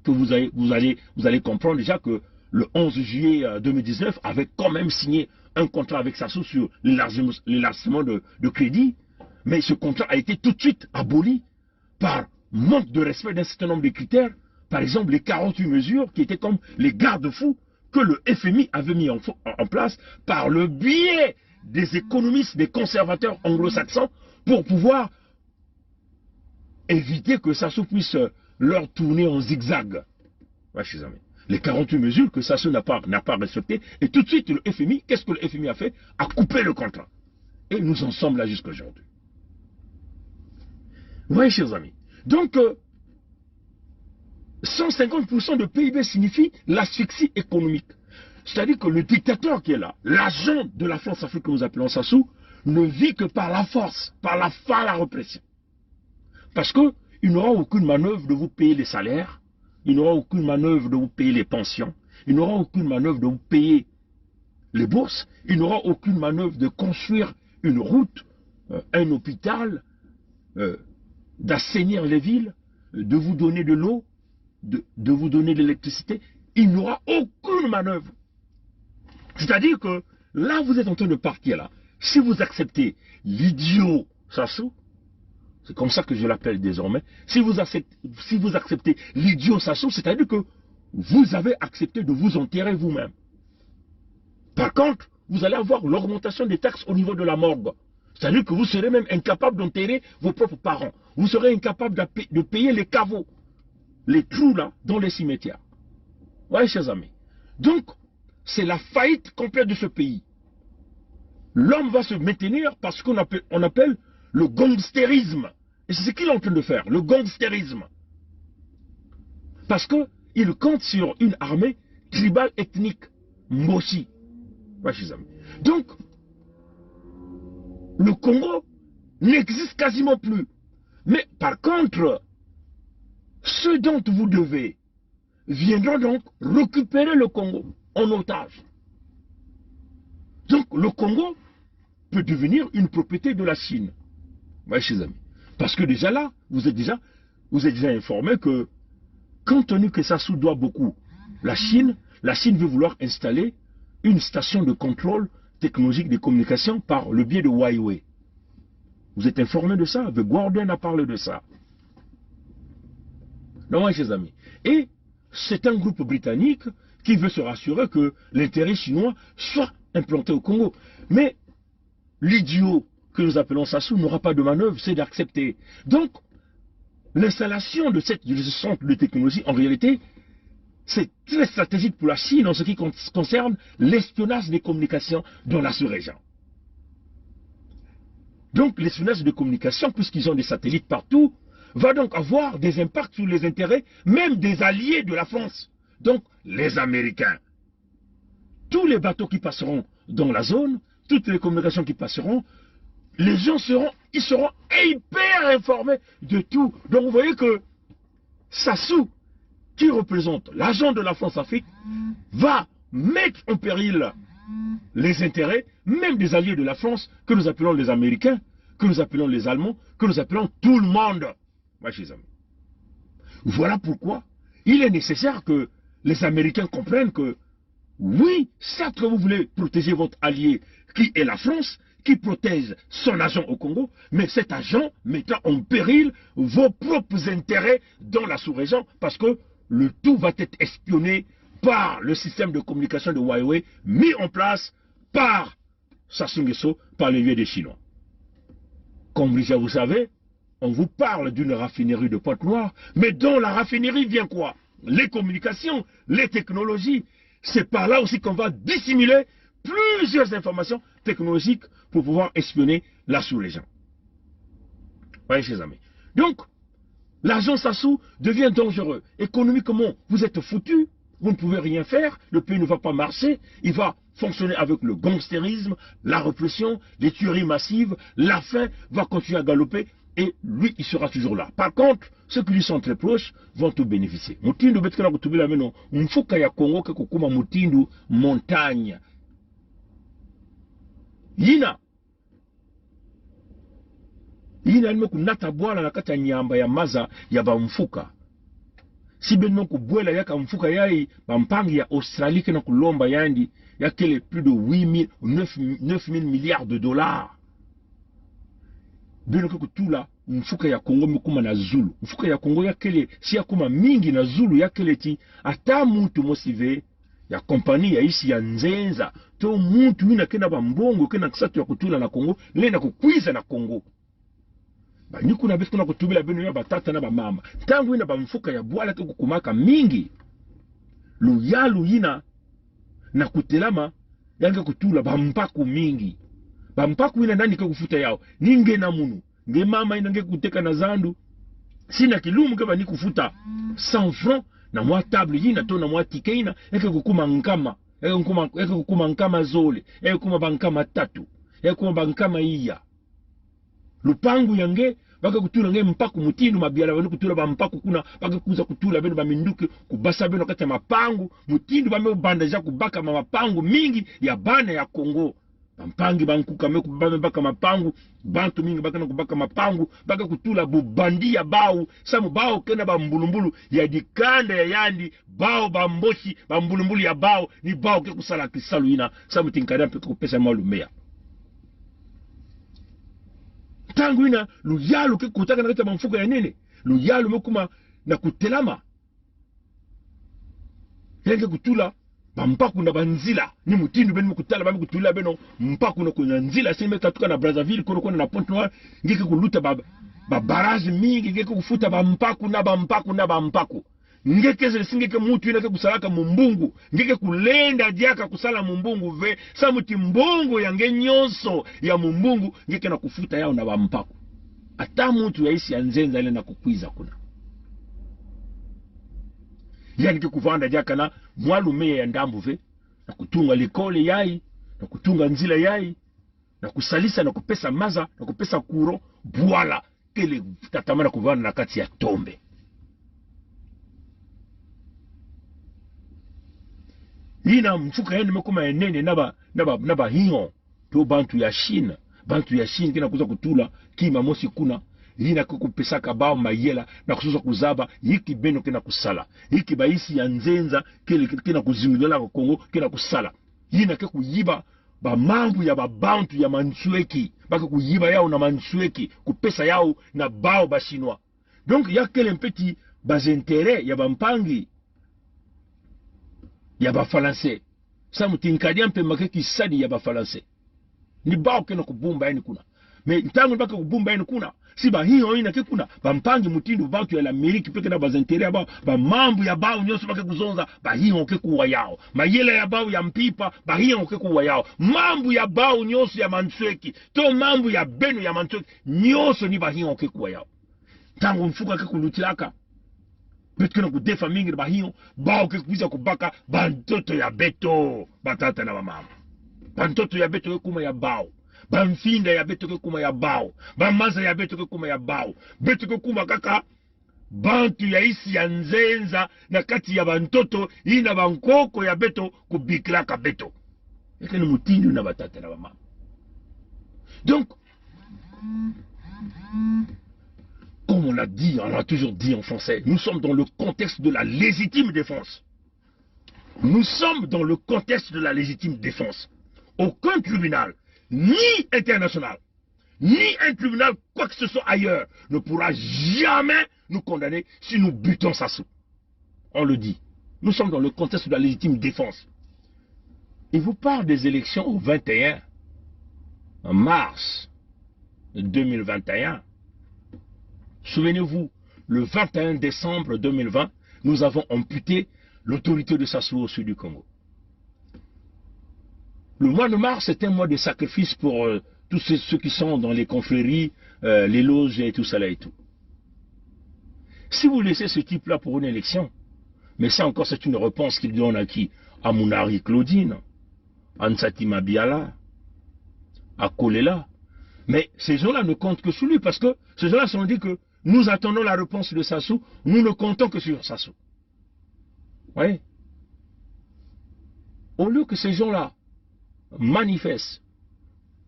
que vous allez comprendre déjà que le 11 juillet 2019 avait quand même signé un contrat avec Sassou sur l'élargissement de crédit. Mais ce contrat a été tout de suite aboli par manque de respect d'un certain nombre de critères. Par exemple, les 48 mesures qui étaient comme les garde-fous que le FMI avait mis en place par le biais des économistes, des conservateurs anglo-saxons pour pouvoir éviter que Sassou puisse leur tourner en zigzag. Ouais, chers amis. Les 48 mesures que Sassou n'a pas respectées. Et tout de suite, le FMI, qu'est-ce que le FMI a fait? A coupé le contrat. Et nous en sommes là jusqu'à aujourd'hui. Oui, chers amis. Donc, 150% de PIB signifie l'asphyxie économique. C'est-à-dire que le dictateur qui est là, l'agent de la France-Afrique que nous appelons Sassou, ne vit que par la force, par la répression. Parce qu'il n'aura aucune manœuvre de vous payer les salaires, il n'aura aucune manœuvre de vous payer les pensions, il n'aura aucune manœuvre de vous payer les bourses, il n'aura aucune manœuvre de construire une route, un hôpital, d'assainir les villes, de vous donner de l'eau, de vous donner de l'électricité. Il n'aura aucune manœuvre. C'est-à-dire que là, vous êtes en train de partir là. Si vous acceptez l'idiot Sassou, c'est comme ça que je l'appelle désormais, si vous acceptez l'idiot Sassou, c'est-à-dire que vous avez accepté de vous enterrer vous-même. Par contre, vous allez avoir l'augmentation des taxes au niveau de la morgue. C'est-à-dire que vous serez même incapable d'enterrer vos propres parents. Vous serez incapable de payer les caveaux, les trous là, dans les cimetières. Oui, chers amis. Donc, c'est la faillite complète de ce pays. L'homme va se maintenir parce qu'on appelle le gangstérisme. Et c'est ce qu'il est en train de faire, le gangstérisme. Parce qu'il compte sur une armée tribale ethnique, Moshi. Ouais, chers amis. Donc, le Congo n'existe quasiment plus. Mais par contre, ceux dont vous devez viendront donc récupérer le Congo en otage. Donc le Congo peut devenir une propriété de la Chine. Ouais, chers amis. Parce que déjà là, vous êtes déjà informé que, compte tenu que Sassou doit beaucoup, la Chine veut vouloir installer une station de contrôle technologique des communications par le biais de Huawei. Vous êtes informé de ça? The Guardian a parlé de ça. Non, chers amis. Et c'est un groupe britannique qui veut se rassurer que l'intérêt chinois soit implanté au Congo. Mais l'idiot que nous appelons Sassou n'aura pas de manœuvre, c'est d'accepter. Donc, l'installation de ce centre de technologie, en réalité, c'est très stratégique pour la Chine en ce qui concerne l'espionnage des communications dans la sous-région. Donc, l'espionnage des communications, puisqu'ils ont des satellites partout, va donc avoir des impacts sur les intérêts, même des alliés de la France. Donc, les Américains. Tous les bateaux qui passeront dans la zone, toutes les communications qui passeront, les gens seront hyper informés de tout. Donc, vous voyez que Sassou, qui représente l'agent de la France-Afrique, va mettre en péril les intérêts, même des alliés de la France, que nous appelons les Américains, que nous appelons les Allemands, que nous appelons tout le monde. Moi, chers amis. Voilà pourquoi il est nécessaire que les Américains comprennent que, oui, certes vous voulez protéger votre allié, qui est la France, qui protège son agent au Congo, mais cet agent mettra en péril vos propres intérêts dans la sous-région, parce que le tout va être espionné par le système de communication de Huawei, mis en place par Sassou Nguesso, par les vieux des Chinois. Comme déjà vous savez, on vous parle d'une raffinerie de Pointe-Noire, mais dans la raffinerie vient quoi? Les communications, les technologies. C'est par là aussi qu'on va dissimuler plusieurs informations technologiques pour pouvoir espionner la sous-région. Voyez, chers amis. Donc, l'agent Sassou devient dangereux. Économiquement, vous êtes foutus, vous ne pouvez rien faire, le pays ne va pas marcher, il va fonctionner avec le gangstérisme, la répression, les tueries massives, la faim va continuer à galoper, et lui, il sera toujours là. Par contre, ceux qui lui sont très proches vont tout bénéficier. Moutindo betkana kutubila meno, mfuka ya Congo ke kukuma Moutindo montagne. Yina nime kunata bwala na kata nyamba ya maza ya bamfuka. Si benno kubwela yaka mfuka yai bampangi ya Australie ke na kulomba yandi yakele plus de 9 000 milliards de dollars. Bino ke kutula mfuka ya Congo mikuma na Zulu. Mfuka ya Congo yakele si yakuma mingi na Zulu yakele ti ata muntu mosive ya kompani ya isi ya Nzenza to muntu wina kena bambongo kena kusatu ya kutula na Congo lena kukwiza na Congo. Banyuku na betu na kutubila bino ya batata na bamama. Tangu wina bamfuka ya bwala ke kukumaka mingi. Luyalu yina na kutelama yange kutula bampaku mingi. Bampaku wina nani ke kufuta yao. Ninge na munu. Nge mama ina nge kuteka na zandu. Sina kilumu ke bani kufuta 100 francs. na mwa table yina to na mwa tike ina eke kukuma nkama eke kukuma nkama zole eke kuma bankama tatu eke kuma bankama iya lupangu yange baka kutula nge mpaku mutinu mabiala banu kutula ba mpaku kuna baka kuza kutula beno baminduke kubasa beno kati mapangu mutinu bame bandaja kubaka mapangu mingi ya bana ya Kongo bampangi bankuka me kubame baka mapangu bantu mingi baka na kubaka mapangu baka kutula bubandi ya bau samu bau kena bambulumbulu ya dikanda ya yandi bau bamboshi bambulumbulu ya bau ni bau ke kusala kisalu ina samu tinkada mpe kupesa malumea tangu ina luyalu ke kutaka na kata mfuko ya nene luyalu mekuma na kutelama yenge kutula bampaku na banzila ni mutindu benu kutala bamu kutula beno mpaku na kuna nzila sime tatuka na Brazzaville kono na Pointe Noire ngeke kuluta ba barrage mingi ngeke kufuta bampaku na bampaku ngeke zile singeke mutu ina ke kusalaka mumbungu ngeke kulenda diaka kusala mumbungu ve samuti mbongo yange nyonso ya mumbungu ngeke na kufuta yao na bampaku ata mutu yaisi ya nzenza ile na kukwiza kuna yani ke kuvanda diaka na mwalume ya ndambu ve na kutunga likole yai na kutunga nzila yai na kusalisa na kupesa maza na kupesa kuro bwala kele tatamana kuvanda na kati ya tombe ina mfuka yenu mekuma enene naba hiyo to bantu ya Chine kina kuza kutula kima mosi kuna ina kukupesaka bao mayela na kusuza kuzaba hiki beno kina kusala hiki baisi ya nzenza kina kuzimidela kwa Kongo kina kusala ina ke kuyiba ba mambu ya babantu ya mansueki baka kuyiba yao na mansueki kupesa yao na bao ba chinois donc ya quel petit bas intérêt ya bampangi ya ba français sa mutinkadia mpe makeki sadi ya ba français ni bao kena kubumba yani kuna me ntango baka kubumba yani kuna si ba hiyo ina ke kuna bampangi mutindu bantu ya l'Amérique peke na bas intérêt ba mambu ya bao nyonso baka kuzonza ba hiyo ke kuwa yao mayela ya bao ya mpipa ba hiyo ke kuwa yao mambu ya bao nyonso ya mansweki to mambu ya benu ya mansweki nyonso ni ba hiyo ke kuwa yao tango mfuka ke kulutilaka Peut-être que des familles bahiyo bao ke kuiza kubaka bantoto ya beto batata na mama bantoto ya beto kuma ya bao banfinda ya beto kuma ya bao bamaza ya beto kuma ya bao beto kuma kaka bantu ya isi ya nzenza na kati ya bantoto ina bankoko ya beto kubiklaka beto eke ni mutindu na batata na mama donc comme on a dit, on a toujours dit en français, nous sommes dans le contexte de la légitime défense. Nous sommes dans le contexte de la légitime défense. Aucun tribunal, ni international, ni un tribunal quoi que ce soit ailleurs, ne pourra jamais nous condamner si nous butons Sassou. On le dit. Nous sommes dans le contexte de la légitime défense. Il vous parle des élections au 21 mars 2021. Souvenez-vous, le 21 décembre 2020, nous avons amputé l'autorité de Sassou au sud du Congo. Le mois de mars est un mois de sacrifice pour tous ceux qui sont dans les confréries, les loges et tout ça là et tout. Si vous laissez ce type-là pour une élection, mais ça encore c'est une réponse qu'il donne à qui? À Mounari Claudine, à Nsati Mabiala, à Kolela. Mais ces gens-là ne comptent que sur lui parce que ces gens-là se sont dit que nous attendons la réponse de Sassou, nous ne comptons que sur Sassou. Oui. Au lieu que ces gens-là manifestent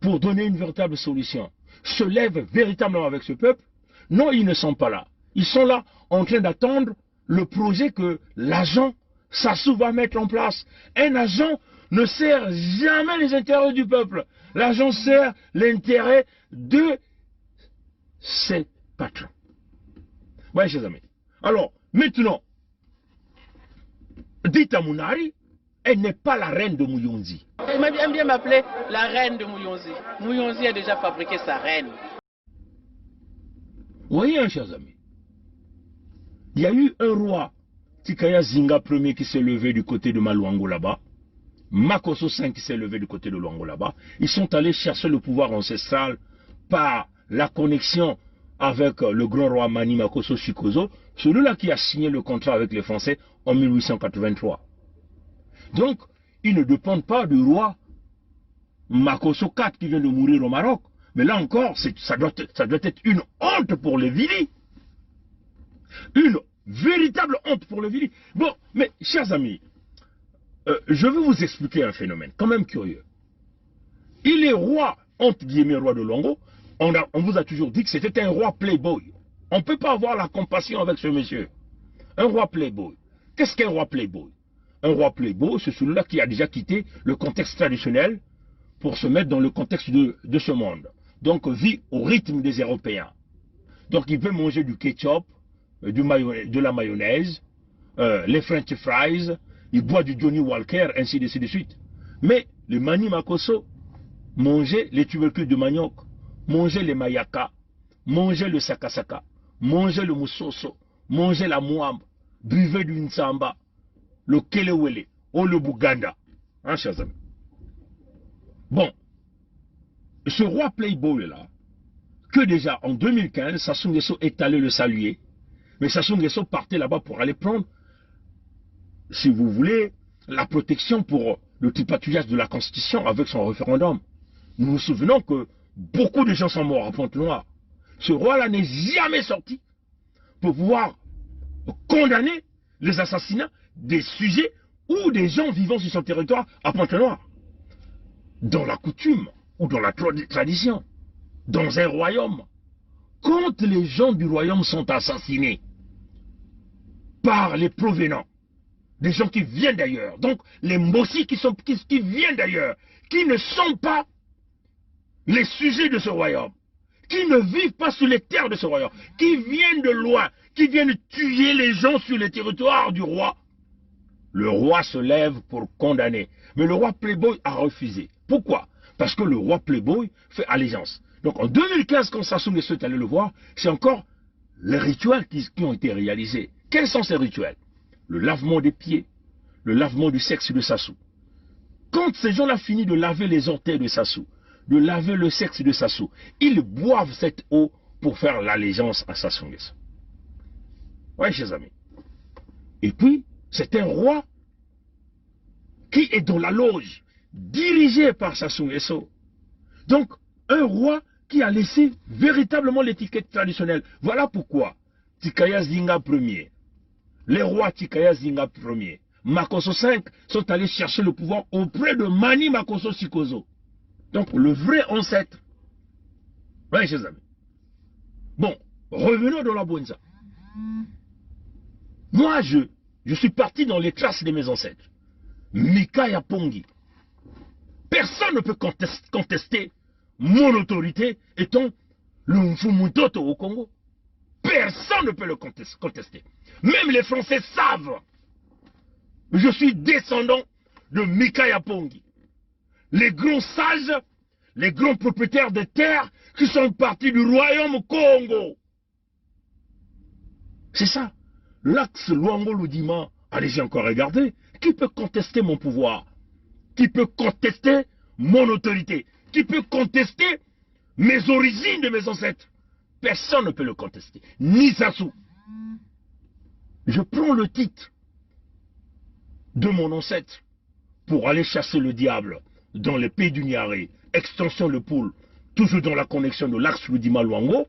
pour donner une véritable solution, se lèvent véritablement avec ce peuple, non, ils ne sont pas là. Ils sont là en train d'attendre le projet que l'agent Sassou va mettre en place. Un agent ne sert jamais les intérêts du peuple. L'agent sert l'intérêt de ses patrons. Oui, chers amis. Alors, maintenant, dites à Mounari, elle n'est pas la reine de Mouyonzi. Il m'a bien m'appeler la reine de Mouyonzi. Mouyonzi a déjà fabriqué sa reine. Oui, hein, chers amis. Il y a eu un roi, Tikaya Zinga Ier, qui s'est levé du côté de Maluango là-bas. Makosso V qui s'est levé du côté de Luango là-bas. Ils sont allés chercher le pouvoir ancestral par la connexion avec le grand roi Mani Makosso Chikozo, celui-là qui a signé le contrat avec les Français en 1883. Donc, ils ne dépendent pas du roi Makosso IV qui vient de mourir au Maroc. Mais là encore, ça doit être une honte pour les Vili. Une véritable honte pour les Vili. Bon, mais chers amis, je vais vous expliquer un phénomène quand même curieux. Il est roi, entre guillemets, roi de Longo. On vous a toujours dit que c'était un roi playboy. On ne peut pas avoir la compassion avec ce monsieur. Un roi playboy. Qu'est-ce qu'un roi playboy? Un roi playboy, c'est celui-là qui a déjà quitté le contexte traditionnel pour se mettre dans le contexte de ce monde. Donc, vit au rythme des Européens. Donc, il peut manger du ketchup, de la mayonnaise, les French fries, il boit du Johnny Walker, ainsi de suite. Mais le Mani Makosso mangeait les tubercules de manioc, mangeait les mayaka, mangeait le sakasaka, mangeait le moussoso, mangeait la mouambe, buvait du nsamba, le kelewele, ou le bouganda. Hein, chers amis? Bon, ce roi playboy là, que déjà en 2015, Sassou Nguesso est allé le saluer, mais Sassou Nguesso partait là-bas pour aller prendre, si vous voulez, la protection pour le tripatouillage de la Constitution avec son référendum. Nous nous souvenons que beaucoup de gens sont morts à Pointe-Noire. Ce roi-là n'est jamais sorti pour pouvoir condamner les assassinats des sujets ou des gens vivant sur son territoire à Pointe-Noire. Dans la coutume ou dans la tradition, dans un royaume, quand les gens du royaume sont assassinés par les provenants, des gens qui viennent d'ailleurs, donc les Mbossi qui viennent d'ailleurs, qui ne sont pas les sujets de ce royaume, qui ne vivent pas sur les terres de ce royaume, qui viennent de loin, qui viennent tuer les gens sur le territoire du roi, le roi se lève pour condamner. Mais le roi Playboy a refusé. Pourquoi? Parce que le roi Playboy fait allégeance. Donc en 2015, quand Sassou Nguesso est allé le voir, c'est encore les rituels qui ont été réalisés. Quels sont ces rituels? Le lavement des pieds, le lavement du sexe de Sassou. Quand ces gens-là finissent de laver les orteils de Sassou, de laver le sexe de Sassou, ils boivent cette eau pour faire l'allégeance à Sassou Nguesso. Oui, chers amis. Et puis, c'est un roi qui est dans la loge, dirigé par Sassou Nguesso. Donc, un roi qui a laissé véritablement l'étiquette traditionnelle. Voilà pourquoi Tikaya Zinga Ier, les rois Tikaya Zinga Ier, Makosso V sont allés chercher le pouvoir auprès de Mani Makosso Sikozo. Donc, le vrai ancêtre. Oui, chers amis. Bon, revenons dans la Bonza. Moi, je suis parti dans les traces de mes ancêtres. Mikaya Pongi. Personne ne peut contester mon autorité étant le Mfumutoto au Congo. Personne ne peut le contester. Même les Français savent. Je suis descendant de Mikaya Pongi. Les grands sages, les grands propriétaires de terres qui sont partis du royaume Congo. C'est ça. L'axe Luango-Ludima, allez-y encore regarder. Qui peut contester mon pouvoir? Qui peut contester mon autorité? Qui peut contester mes origines de mes ancêtres? Personne ne peut le contester. Ni Sassou. Je prends le titre de mon ancêtre pour aller chasser le diable dans les pays du Niaré, extension le Poule, toujours dans la connexion de l'axe Ludima Luango,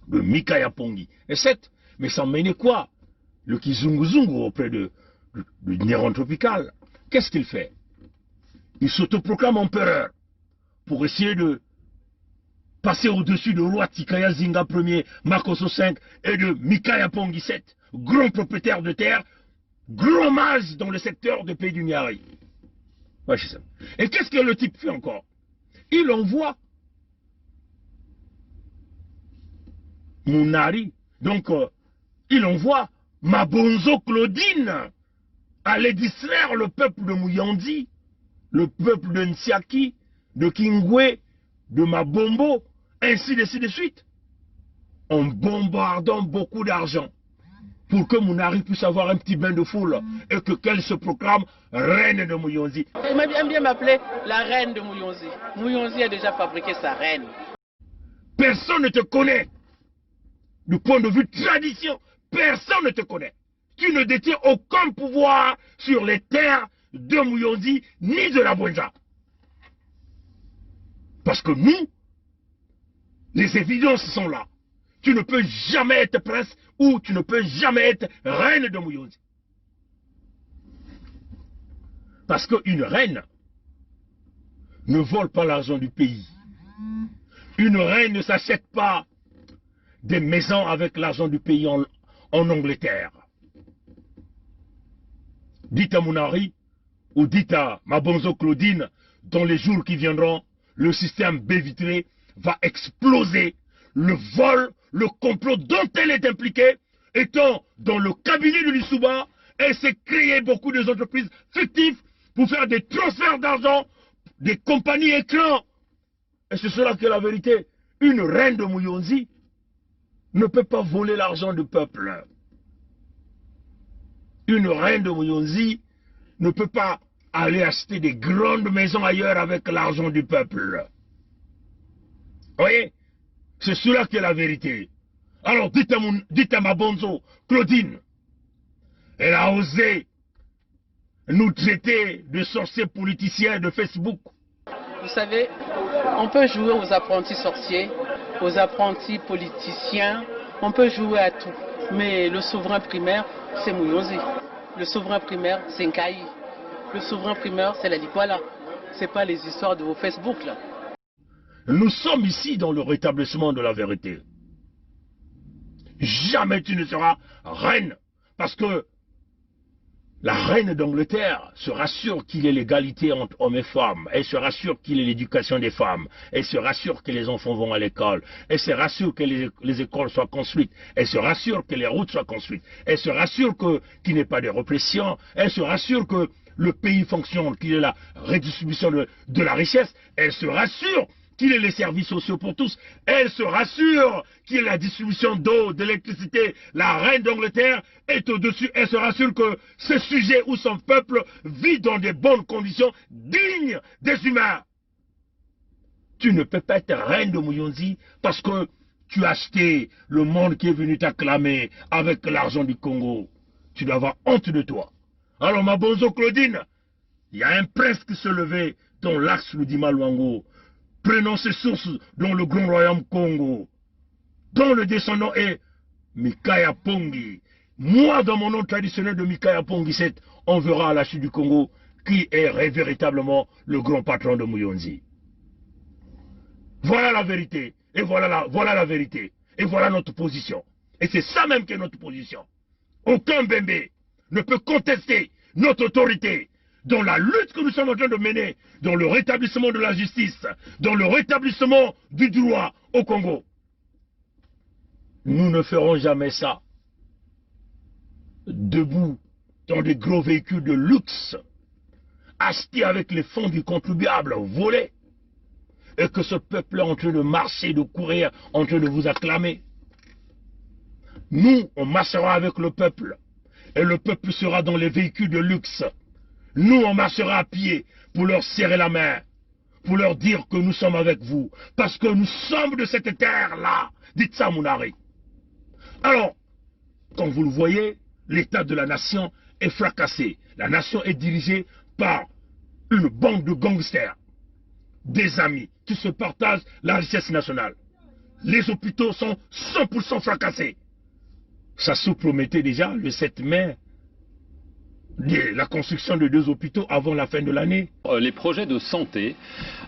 de Mikaya Pongi. Et mais ça menait quoi? Le Kizunguzungu auprès du Néron tropical. Qu'est-ce qu'il fait? Il s'autoproclame empereur pour essayer de passer au-dessus de roi Tikaya Zinga Ier, Makosso V et de Mikaya Pongi VII, grand propriétaire de terre, grand mage dans le secteur des pays du Niari. Ouais, c'est ça. Et qu'est-ce que le type fait encore? Il envoie Mounari, donc il envoie Mabonzo Claudine aller distraire le peuple de Mouyandi, le peuple de Nsiaki, de Kingwe, de Mabombo, ainsi de suite, en bombardant beaucoup d'argent pour que Mounari puisse avoir un petit bain de foule et qu'elle se proclame reine de Mouyonzi. Il bien m'appeler la reine de Mouyonzi. Mouyonzi a déjà fabriqué sa reine. Personne ne te connaît. Du point de vue tradition, personne ne te connaît. Tu ne détiens aucun pouvoir sur les terres de Muyonzi ni de la Bwenza. Parce que nous, les évidences sont là. Tu ne peux jamais être prince ou tu ne peux jamais être reine de Muyonzi. Parce qu'une reine ne vole pas l'argent du pays. Une reine ne s'achète pas des maisons avec l'argent du pays en Angleterre. Dites à Mounari ou dites à Mabonzo Claudine, dans les jours qui viendront, le système B-vitré va exploser. Le vol, le complot dont elle est impliquée, étant dans le cabinet de l'Issouba, elle s'est créé beaucoup d'entreprises fictives pour faire des transferts d'argent, des compagnies écrans. Et c'est cela qui est la vérité. Une reine de Muyonzi ne peut pas voler l'argent du peuple. Une reine de Muyonzi ne peut pas aller acheter des grandes maisons ailleurs avec l'argent du peuple. Vous voyez? C'est cela qui est la vérité. Alors dites à Mabonzo, Claudine, elle a osé nous traiter de sorciers politiciens de Facebook. Vous savez, on peut jouer aux apprentis sorciers, aux apprentis politiciens, on peut jouer à tout. Mais le souverain primaire, c'est Muyonzi. Le souverain primaire, c'est Nkaï. Le souverain primaire, c'est la Likwala. C'est pas les histoires de vos Facebook là. Nous sommes ici dans le rétablissement de la vérité. Jamais tu ne seras reine, parce que la reine d'Angleterre se rassure qu'il y ait l'égalité entre hommes et femmes. Elle se rassure qu'il y ait l'éducation des femmes. Elle se rassure que les enfants vont à l'école. Elle se rassure que les écoles soient construites. Elle se rassure que les routes soient construites. Elle se rassure qu'il n'y ait pas de répression. Elle se rassure que le pays fonctionne, qu'il y ait la redistribution de la richesse. Elle se rassure qu'il ait les services sociaux pour tous. Elle se rassure qu'il y ait la distribution d'eau, d'électricité. La reine d'Angleterre est au-dessus. Elle se rassure que ce sujet où son peuple vit dans de bonnes conditions, dignes des humains. Tu ne peux pas être reine de Muyonzi parce que tu as acheté le monde qui est venu t'acclamer avec l'argent du Congo. Tu dois avoir honte de toi. Alors ma bonzo Claudine, il y a un prince qui se levait dans l'axe Ludima Luango. Prenons ses sources dans le grand royaume Congo, dont le descendant est Mikaya Pongi. Moi, dans mon nom traditionnel de Mikaya Pongi 7, on verra à la chute du Congo qui est véritablement le grand patron de Muyonzi. Voilà la vérité, et voilà la vérité, et voilà notre position. Et c'est ça même qui est notre position. Aucun Bembe ne peut contester notre autorité dans la lutte que nous sommes en train de mener, dans le rétablissement de la justice, dans le rétablissement du droit au Congo. Nous ne ferons jamais ça debout dans des gros véhicules de luxe, achetés avec les fonds du contribuable, volés, et que ce peuple est en train de marcher, de courir, en train de vous acclamer. Nous, on marchera avec le peuple, et le peuple sera dans les véhicules de luxe. Nous, on marchera à pied pour leur serrer la main, pour leur dire que nous sommes avec vous, parce que nous sommes de cette terre-là. Dites ça, Mounari. Alors, comme vous le voyez, l'état de la nation est fracassé. La nation est dirigée par une bande de gangsters, des amis qui se partagent la richesse nationale. Les hôpitaux sont 100% fracassés. Ça se promettait déjà le 7 mai. La construction de 2 hôpitaux avant la fin de l'année. Les projets de santé,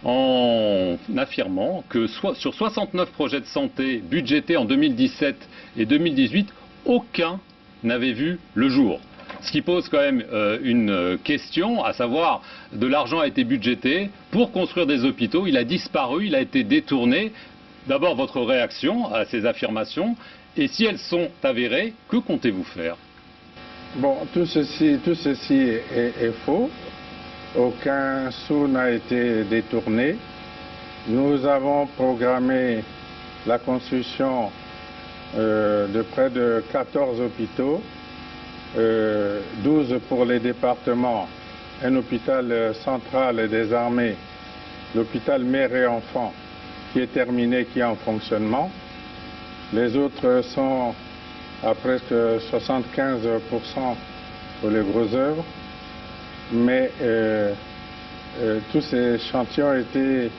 en affirmant que sur 69 projets de santé budgétés en 2017 et 2018, aucun n'avait vu le jour. Ce qui pose quand même une question, à savoir, de l'argent a été budgété pour construire des hôpitaux, il a disparu, il a été détourné. D'abord, votre réaction à ces affirmations, et si elles sont avérées, que comptez-vous faire ? Bon, tout ceci est faux. Aucun sou n'a été détourné. Nous avons programmé la construction de près de 14 hôpitaux, 12 pour les départements, un hôpital central des armées, l'hôpital mère et enfants qui est terminé, qui est en fonctionnement. Les autres sont à presque 75% pour les gros œuvres, mais tous ces chantiers ont été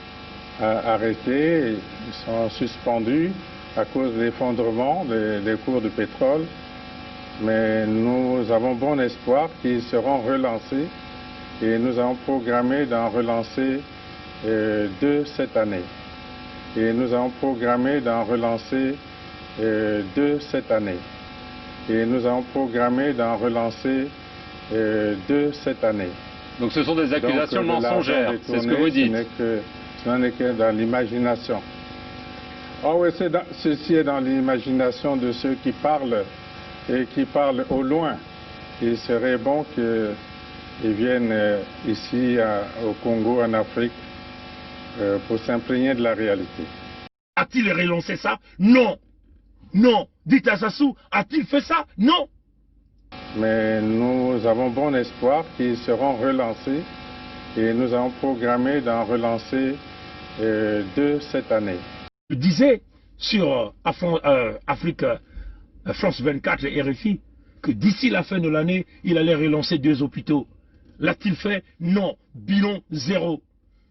arrêtés, ils sont suspendus à cause de l'effondrement des cours du pétrole, mais nous avons bon espoir qu'ils seront relancés et nous avons programmé d'en relancer 2 cette année. Et nous avons programmé d'en relancer 2 cette année. Et nous avons programmé d'en relancer 2 cette année. Donc ce sont des accusations mensongères, c'est ce que vous dites. Ce n'en est que dans l'imagination. Ah oui, ceci est dans l'imagination de ceux qui parlent et qui parlent au loin. Il serait bon qu'ils viennent ici au Congo, en Afrique, pour s'imprégner de la réalité. A-t-il relancé ça? Non. Non. Dites à Sassou, a-t-il fait ça? Non. Mais nous avons bon espoir qu'ils seront relancés et nous avons programmé d'en relancer 2 cette année. Je disais sur Afrique, France 24 et RFI que d'ici la fin de l'année, il allait relancer 2 hôpitaux. L'a-t-il fait? Non. Bilan 0.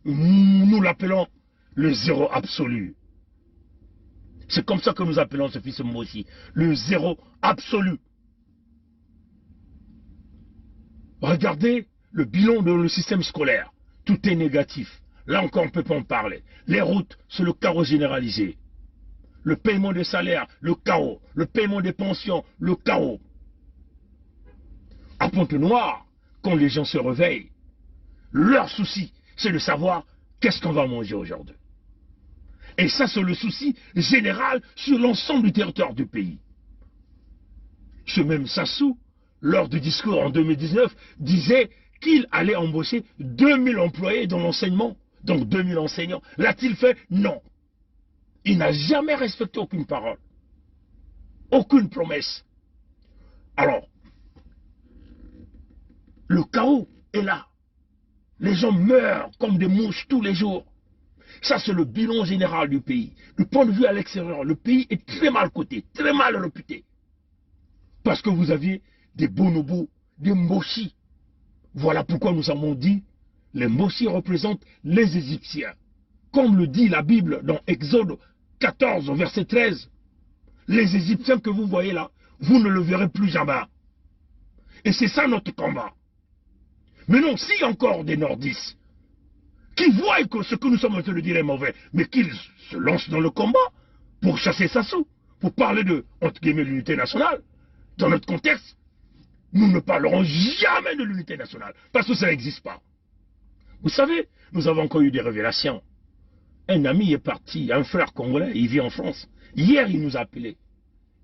Nous l'appelons le 0 absolu. C'est comme ça que nous appelons ce fils Mbossi. Le 0 absolu. Regardez le bilan de le système scolaire. Tout est négatif. Là encore, on ne peut pas en parler. Les routes, c'est le chaos généralisé. Le paiement des salaires, le chaos. Le paiement des pensions, le chaos. À Pointe-Noire, quand les gens se réveillent, leur souci, c'est de savoir qu'est-ce qu'on va manger aujourd'hui. Et ça, c'est le souci général sur l'ensemble du territoire du pays. Ce même Sassou, lors du discours en 2019, disait qu'il allait embaucher 2000 employés dans l'enseignement, donc 2000 enseignants. L'a-t-il fait? Non. Il n'a jamais respecté aucune parole, aucune promesse. Alors, le chaos est là. Les gens meurent comme des mouches tous les jours. Ça, c'est le bilan général du pays. Du point de vue à l'extérieur, le pays est très mal coté, très mal réputé. Parce que vous aviez des bonobos, des Mbossi. Voilà pourquoi nous avons dit, les Mbossi représentent les Égyptiens. Comme le dit la Bible dans Exode 14, verset 13. Les Égyptiens que vous voyez là, vous ne le verrez plus jamais. Et c'est ça notre combat. Mais non, si encore des nordistes qui voient que ce que nous sommes en train de dire est mauvais, mais qu'ils se lancent dans le combat pour chasser Sassou, pour parler de, entre guillemets, l'unité nationale, dans notre contexte, nous ne parlerons jamais de l'unité nationale, parce que ça n'existe pas. Vous savez, nous avons encore eu des révélations. Un ami est parti, un frère congolais, il vit en France. Hier, il nous a appelé.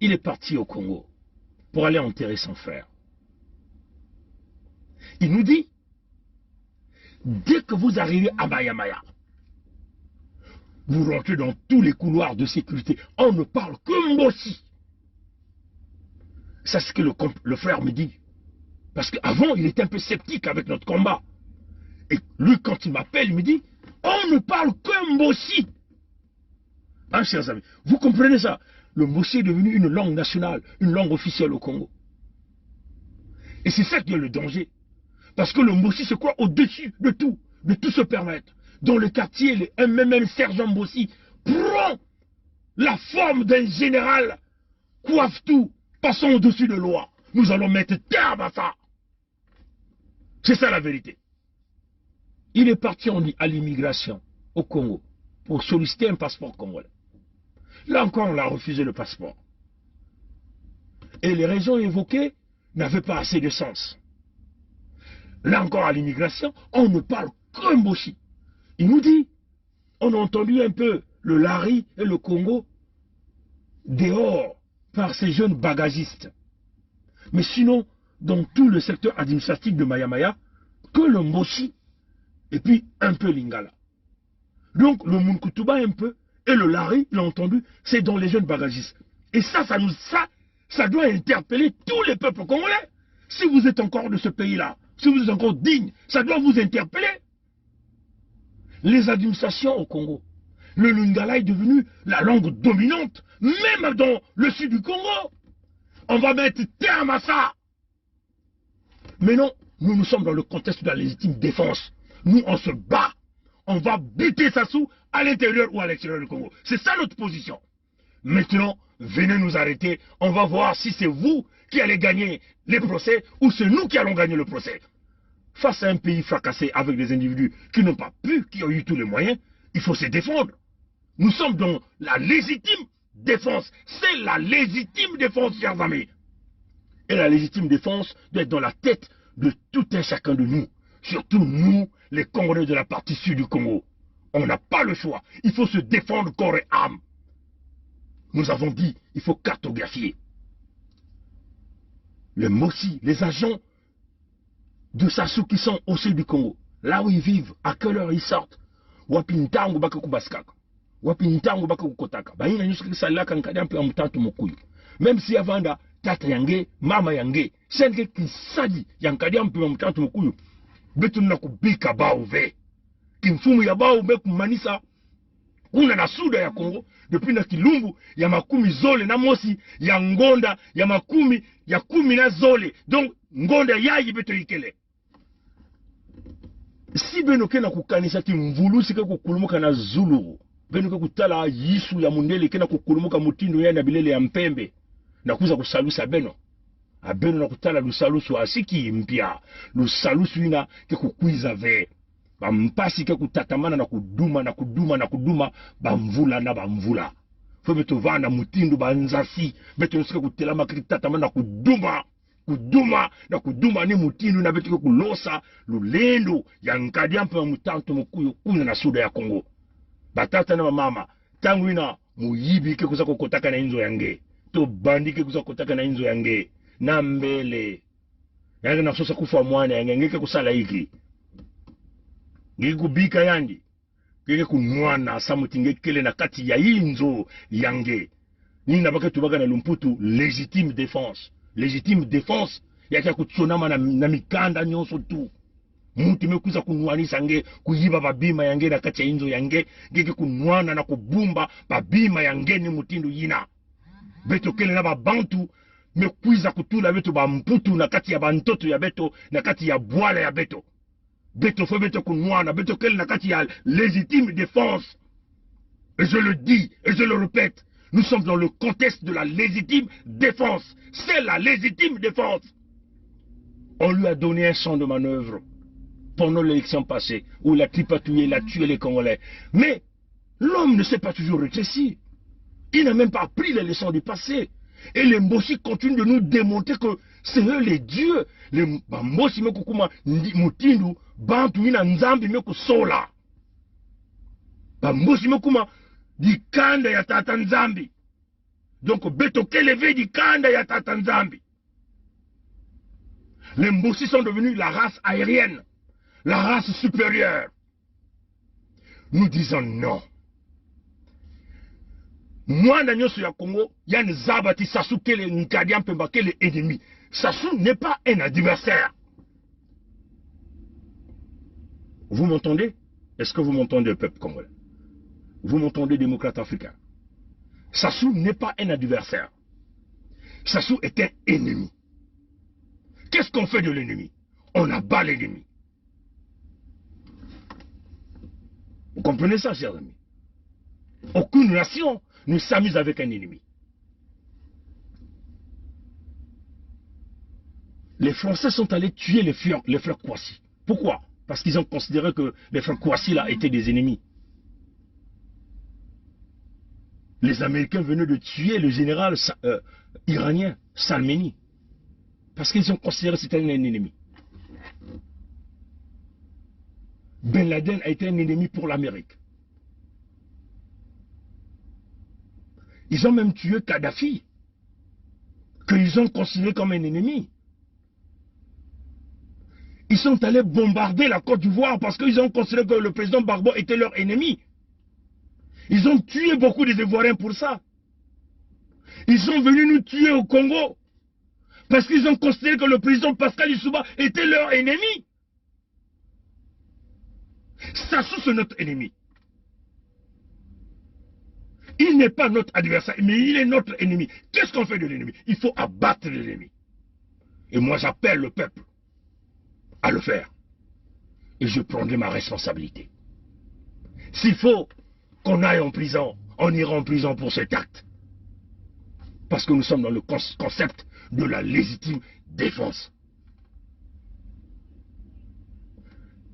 Il est parti au Congo pour aller enterrer son frère. Il nous dit, dès que vous arrivez à Mayamaya, vous rentrez dans tous les couloirs de sécurité, on ne parle que Mbossi. C'est ce que le frère me dit. Parce qu'avant, il était un peu sceptique avec notre combat. Et lui, quand il m'appelle, il me dit, on ne parle que Mbossi. Hein, chers amis, vous comprenez ça? Le Mbossi est devenu une langue nationale, une langue officielle au Congo. Et c'est ça qui est le danger. Parce que le Mbossi se croit au-dessus de tout se permettre. Dans le quartier, même sergent Mbossi prend la forme d'un général, coiffe tout, passons au-dessus de loi. Nous allons mettre terme à ça. C'est ça la vérité. Il est parti à l'immigration au Congo pour solliciter un passeport congolais. Là encore, on l'a refusé le passeport. Et les raisons évoquées n'avaient pas assez de sens. Là encore, à l'immigration, on ne parle que Mbossi. Il nous dit, on a entendu un peu le Lari et le Congo dehors par ces jeunes bagagistes. Mais sinon, dans tout le secteur administratif de Mayamaya, que le Mbossi et puis un peu Lingala. Donc le Munkutuba un peu et le Lari, l'a entendu, c'est dans les jeunes bagagistes. Et ça doit interpeller tous les peuples congolais. Si vous êtes encore de ce pays-là, si vous êtes encore digne, ça doit vous interpeller. Les administrations au Congo, le Lingala est devenu la langue dominante, même dans le sud du Congo. On va mettre terme à ça. Mais non, nous sommes dans le contexte de la légitime défense. Nous, on se bat. On va buter Sassou à l'intérieur ou à l'extérieur du Congo. C'est ça notre position. Maintenant, venez nous arrêter. On va voir si c'est vous qui allez gagner les procès ou c'est nous qui allons gagner le procès. Face à un pays fracassé avec des individus qui n'ont pas pu, qui ont eu tous les moyens, il faut se défendre. Nous sommes dans la légitime défense. C'est la légitime défense, chers amis. Et la légitime défense doit être dans la tête de tout un chacun de nous. Surtout nous, les Congolais de la partie sud du Congo. On n'a pas le choix. Il faut se défendre corps et âme. Nous avons dit, il faut cartographier. Les Mossi, les agents de Sassou qui sont au sud du Congo, là où ils vivent, à quelle heure ils sortent. Wapintango baka kubaskaka. Wapintango baka kukotaka. Baina nyuski salaka nkadi ampe amutatu mokuyu. Même si avanda tata yange, mama yange, senge kisadi yankadi ampe amutatu mokuyu. Betu na kubika baouve. Kimfumu ya baouve kumanisa kuna na suda ya Congo. Depuis na Kilumbu, ya makumi zole na mosi, ya ngonda, ya makumi, ya kumi na zole. Donc, ngonda yayi beto ikele. Si benoke na kukanisa ki mvulu sike kukulumuka na Zulu, benoke kutala yisu ya mundele kena kukulumuka mutindo ya nabilele ya mpembe, na kuza kusalusa beno. Abeno na kutala lusalusu asiki mpia, lusalusu ina ke kukwiza ve. Bampasi ke kutatamana na kuduma na kuduma na kuduma, bamvula na bamvula. Fwe beto vana mutindo banzasi, beto nsike kutelama ke kutatamana na kuduma. Kuduma na kuduma ni mutindo na betu kulosa lulendo ya nkadiampe wa mutanto mukuyo kuna na suda ya Congo. Batata na mama tangu ina muyibi ke kuza kukotaka na inzo yange. To bandi ke kuza kukotaka na inzo yange. Na mbele. Yange na sosa kufa mwana yange ngeke kusala hiki. Ngeke kubika yangi. Ngeke kunwana samuti ngekele na kati ya inzo yange. Nini nabake tubaka na lumputu légitime défense. Légitime défense yaka kutsonama na mikanda nyonso tu. Mutu mekuza kunwanisa nge kuyiba babima yange na kati ya inzo yange ngeke kunwana na kubumba babima yange ni mutindo yina. Beto kele na babantu mekuiza kutula beto bamputu na kati ya bantoto ya beto na kati ya bwala ya beto. Beto fo beto kunwana beto kele na kati ya légitime défense. Et je le dis et je le répète. Nous sommes dans le contexte de la légitime défense. C'est la légitime défense. On lui a donné un champ de manœuvre pendant l'élection passée, où il a tripatouillé, il a tué les Congolais. Mais l'homme ne s'est pas toujours rétréci. Il n'a même pas appris les leçons du passé. Et les Mbossi continuent de nous démontrer que c'est eux les dieux. Les Mbossi mekukuma mutindu, bantu ina nzambi mekusola. Mbossi mekuma di kanda ya tata nzambi. Donc beto keleve di kanda ya tata nzambi. Les Mbossi sont devenus la race aérienne, la race supérieure. Nous disons non. Mwana nyoso ya Congo, yan zabati Sassou kele nkadiam pemba kele ennemi. Sassou n'est pas un adversaire. Vous m'entendez? Est-ce que vous m'entendez, peuple congolais? Vous m'entendez, démocrate africain? Sassou n'est pas un adversaire. Sassou est un ennemi. Qu'est-ce qu'on fait de l'ennemi? On abat l'ennemi. Vous comprenez ça, chers amis? Aucune nation ne s'amuse avec un ennemi. Les Français sont allés tuer les frères Kouassi. Pourquoi? Parce qu'ils ont considéré que les frères Kouassi là étaient des ennemis. Les Américains venaient de tuer le général iranien Salmeni. Parce qu'ils ont considéré que c'était un ennemi. Ben Laden a été un ennemi pour l'Amérique. Ils ont même tué Kadhafi, qu'ils ont considéré comme un ennemi. Ils sont allés bombarder la Côte d'Ivoire parce qu'ils ont considéré que le président Gbagbo était leur ennemi. Ils ont tué beaucoup des Ivoiriens pour ça. Ils sont venus nous tuer au Congo parce qu'ils ont considéré que le président Pascal Lissouba était leur ennemi. Sassou, c'est notre ennemi. Il n'est pas notre adversaire, mais il est notre ennemi. Qu'est-ce qu'on fait de l'ennemi? Il faut abattre l'ennemi. Et moi, j'appelle le peuple à le faire. Et je prendrai ma responsabilité. S'il faut qu'on aille en prison, on ira en prison pour cet acte. Parce que nous sommes dans le concept de la légitime défense.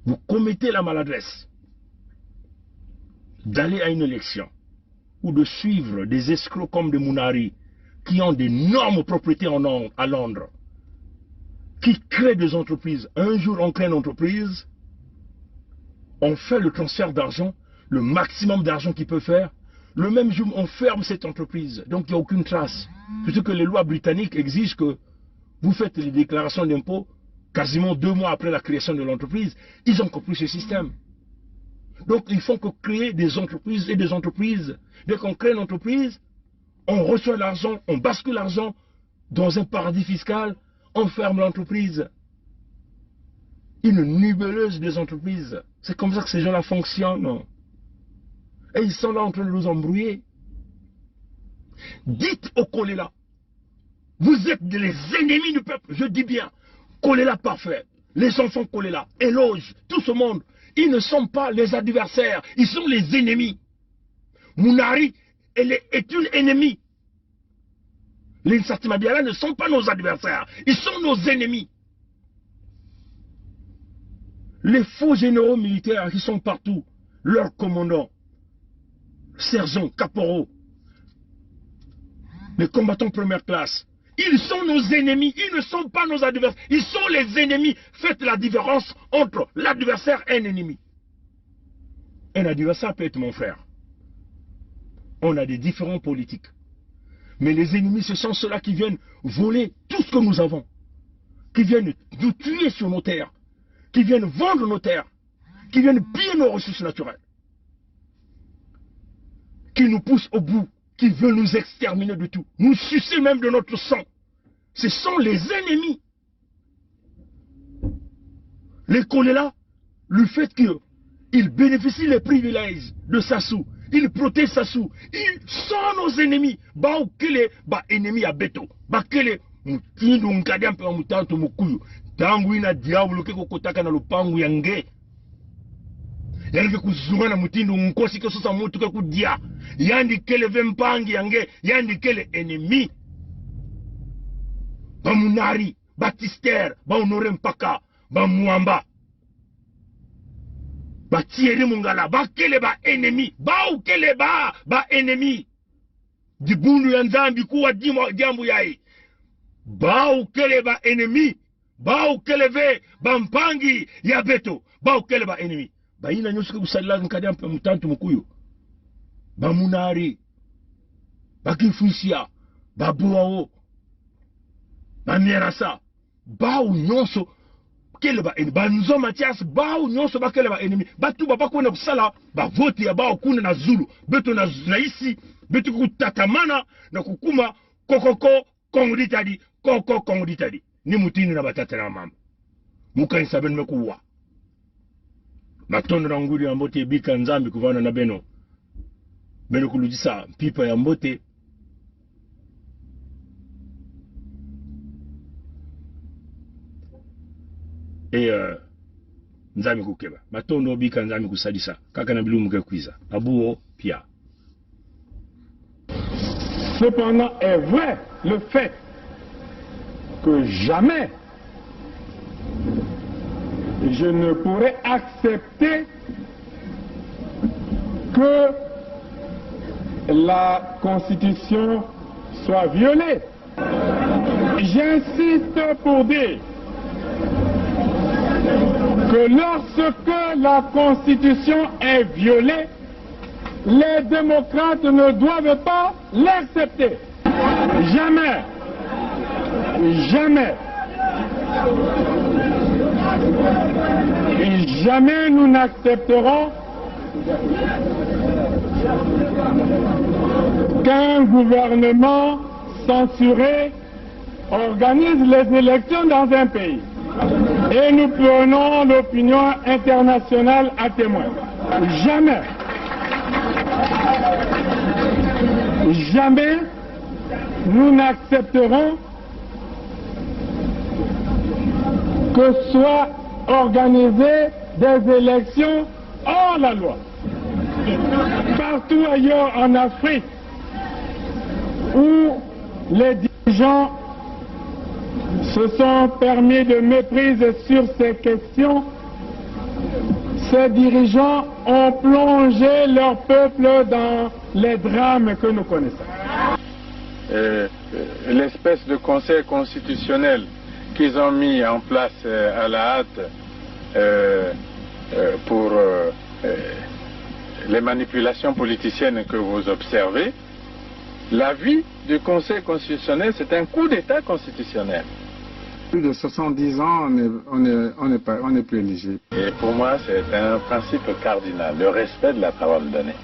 Vous commettez la maladresse d'aller à une élection ou de suivre des escrocs comme des Mounari qui ont d'énormes propriétés à Londres, qui créent des entreprises. Un jour, on crée une entreprise, on fait le transfert d'argent, le maximum d'argent qu'il peut faire. Le même jour, on ferme cette entreprise. Donc, il n'y a aucune trace. Surtout que les lois britanniques exigent que vous faites les déclarations d'impôts quasiment 2 mois après la création de l'entreprise. Ils ont compris ce système. Donc, il faut que créer des entreprises et des entreprises. Dès qu'on crée une entreprise, on reçoit l'argent, on bascule l'argent dans un paradis fiscal, on ferme l'entreprise. Une nubeleuse des entreprises. C'est comme ça que ces gens-là fonctionnent. Et ils sont là en train de nous embrouiller. Dites au Kolela, vous êtes les ennemis du peuple. Je dis bien, Kolela parfait. Les enfants Kolela, éloge, tout ce monde. Ils ne sont pas les adversaires, ils sont les ennemis. Mounari, elle est une ennemie. Les Nsatimabiala ne sont pas nos adversaires, ils sont nos ennemis. Les faux généraux militaires qui sont partout, leurs commandants, sergents, caporaux, les combattants première classe, ils sont nos ennemis, ils ne sont pas nos adversaires, ils sont les ennemis. Faites la différence entre l'adversaire et un ennemi. Un adversaire peut être mon frère. On a des différents politiques. Mais les ennemis, ce sont ceux-là qui viennent voler tout ce que nous avons, qui viennent nous tuer sur nos terres, qui viennent vendre nos terres, qui viennent piller nos ressources naturelles, qui nous poussent au bout, qui veulent nous exterminer de tout, nous sucer même de notre sang. Ce sont les ennemis. Les Kolela, le fait qu'ils bénéficient des privilèges de Sassou, ils protègent Sassou, ils sont nos ennemis. Ba ukele ba ennemis à Beto, ba kele mutindu nkadi ampe wa mutanto mukuyu, tangu ina diablo keko kotaka na lupangu yange. Yange kuzunga na mutindu nkosi ke sosa mutu ke kudia. Yandi kele vempangi yange, yandi kele ennemi. Ba Mounari, ba Tister, ba Honoré Mpaka, ba Mwamba, ba Thierry Mungala, ba kele ba ennemi, ba ou kele ba ennemi. Di bundu ya nzambi kuwa diambu yai. Ba ou kele ba ennemi, ba ou kele ve, ba mpangi ya Beto, ba ou kele ba ennemi. Ba ina nyosuke kusalila nkadi ampe mutantu mukuyu. Ba Mounari, ba Kifuisia, ba Buao, ba Mierasa, ba ou nyonso kele ba ennemi, ba Nzo Mathias, ba ou nyonso ba kele ba ennemi, ba tuba ba kwenda kusala, ba vote ya ba okuna na Zulu, Beto na isi, Beto kutatamana na kukuma kokoko konguditadi, koko konguditadi. Ni mutini na batata na mama. Muka insaben mekuwa. Matondo na ngudi ya mbote bika nzambi kuvana na Beno. Beno kulujisa pipa ya mbote. Nzambi kukeba. Matondo bika nzambi kusadisa. Kaka na bilumu kekwiza. Abuo pia. Cependant est vrai le fait que jamais je ne pourrais accepter que la Constitution soit violée. J'insiste pour dire que lorsque la Constitution est violée, les démocrates ne doivent pas l'accepter. Jamais. Jamais. Et jamais nous n'accepterons qu'un gouvernement censuré organise les élections dans un pays. Et nous prenons l'opinion internationale à témoin. Jamais. jamais nous n'accepterons que soient organisées des élections hors la loi. Partout ailleurs en Afrique où les dirigeants se sont permis de méprise sur ces questions, ces dirigeants ont plongé leur peuple dans les drames que nous connaissons. L'espèce de conseil constitutionnel qu'ils ont mis en place à la hâte pour les manipulations politiciennes que vous observez, l'avis du Conseil constitutionnel, c'est un coup d'État constitutionnel. Plus de 70 ans, on n'est plus éligible. Et pour moi, c'est un principe cardinal, le respect de la parole donnée.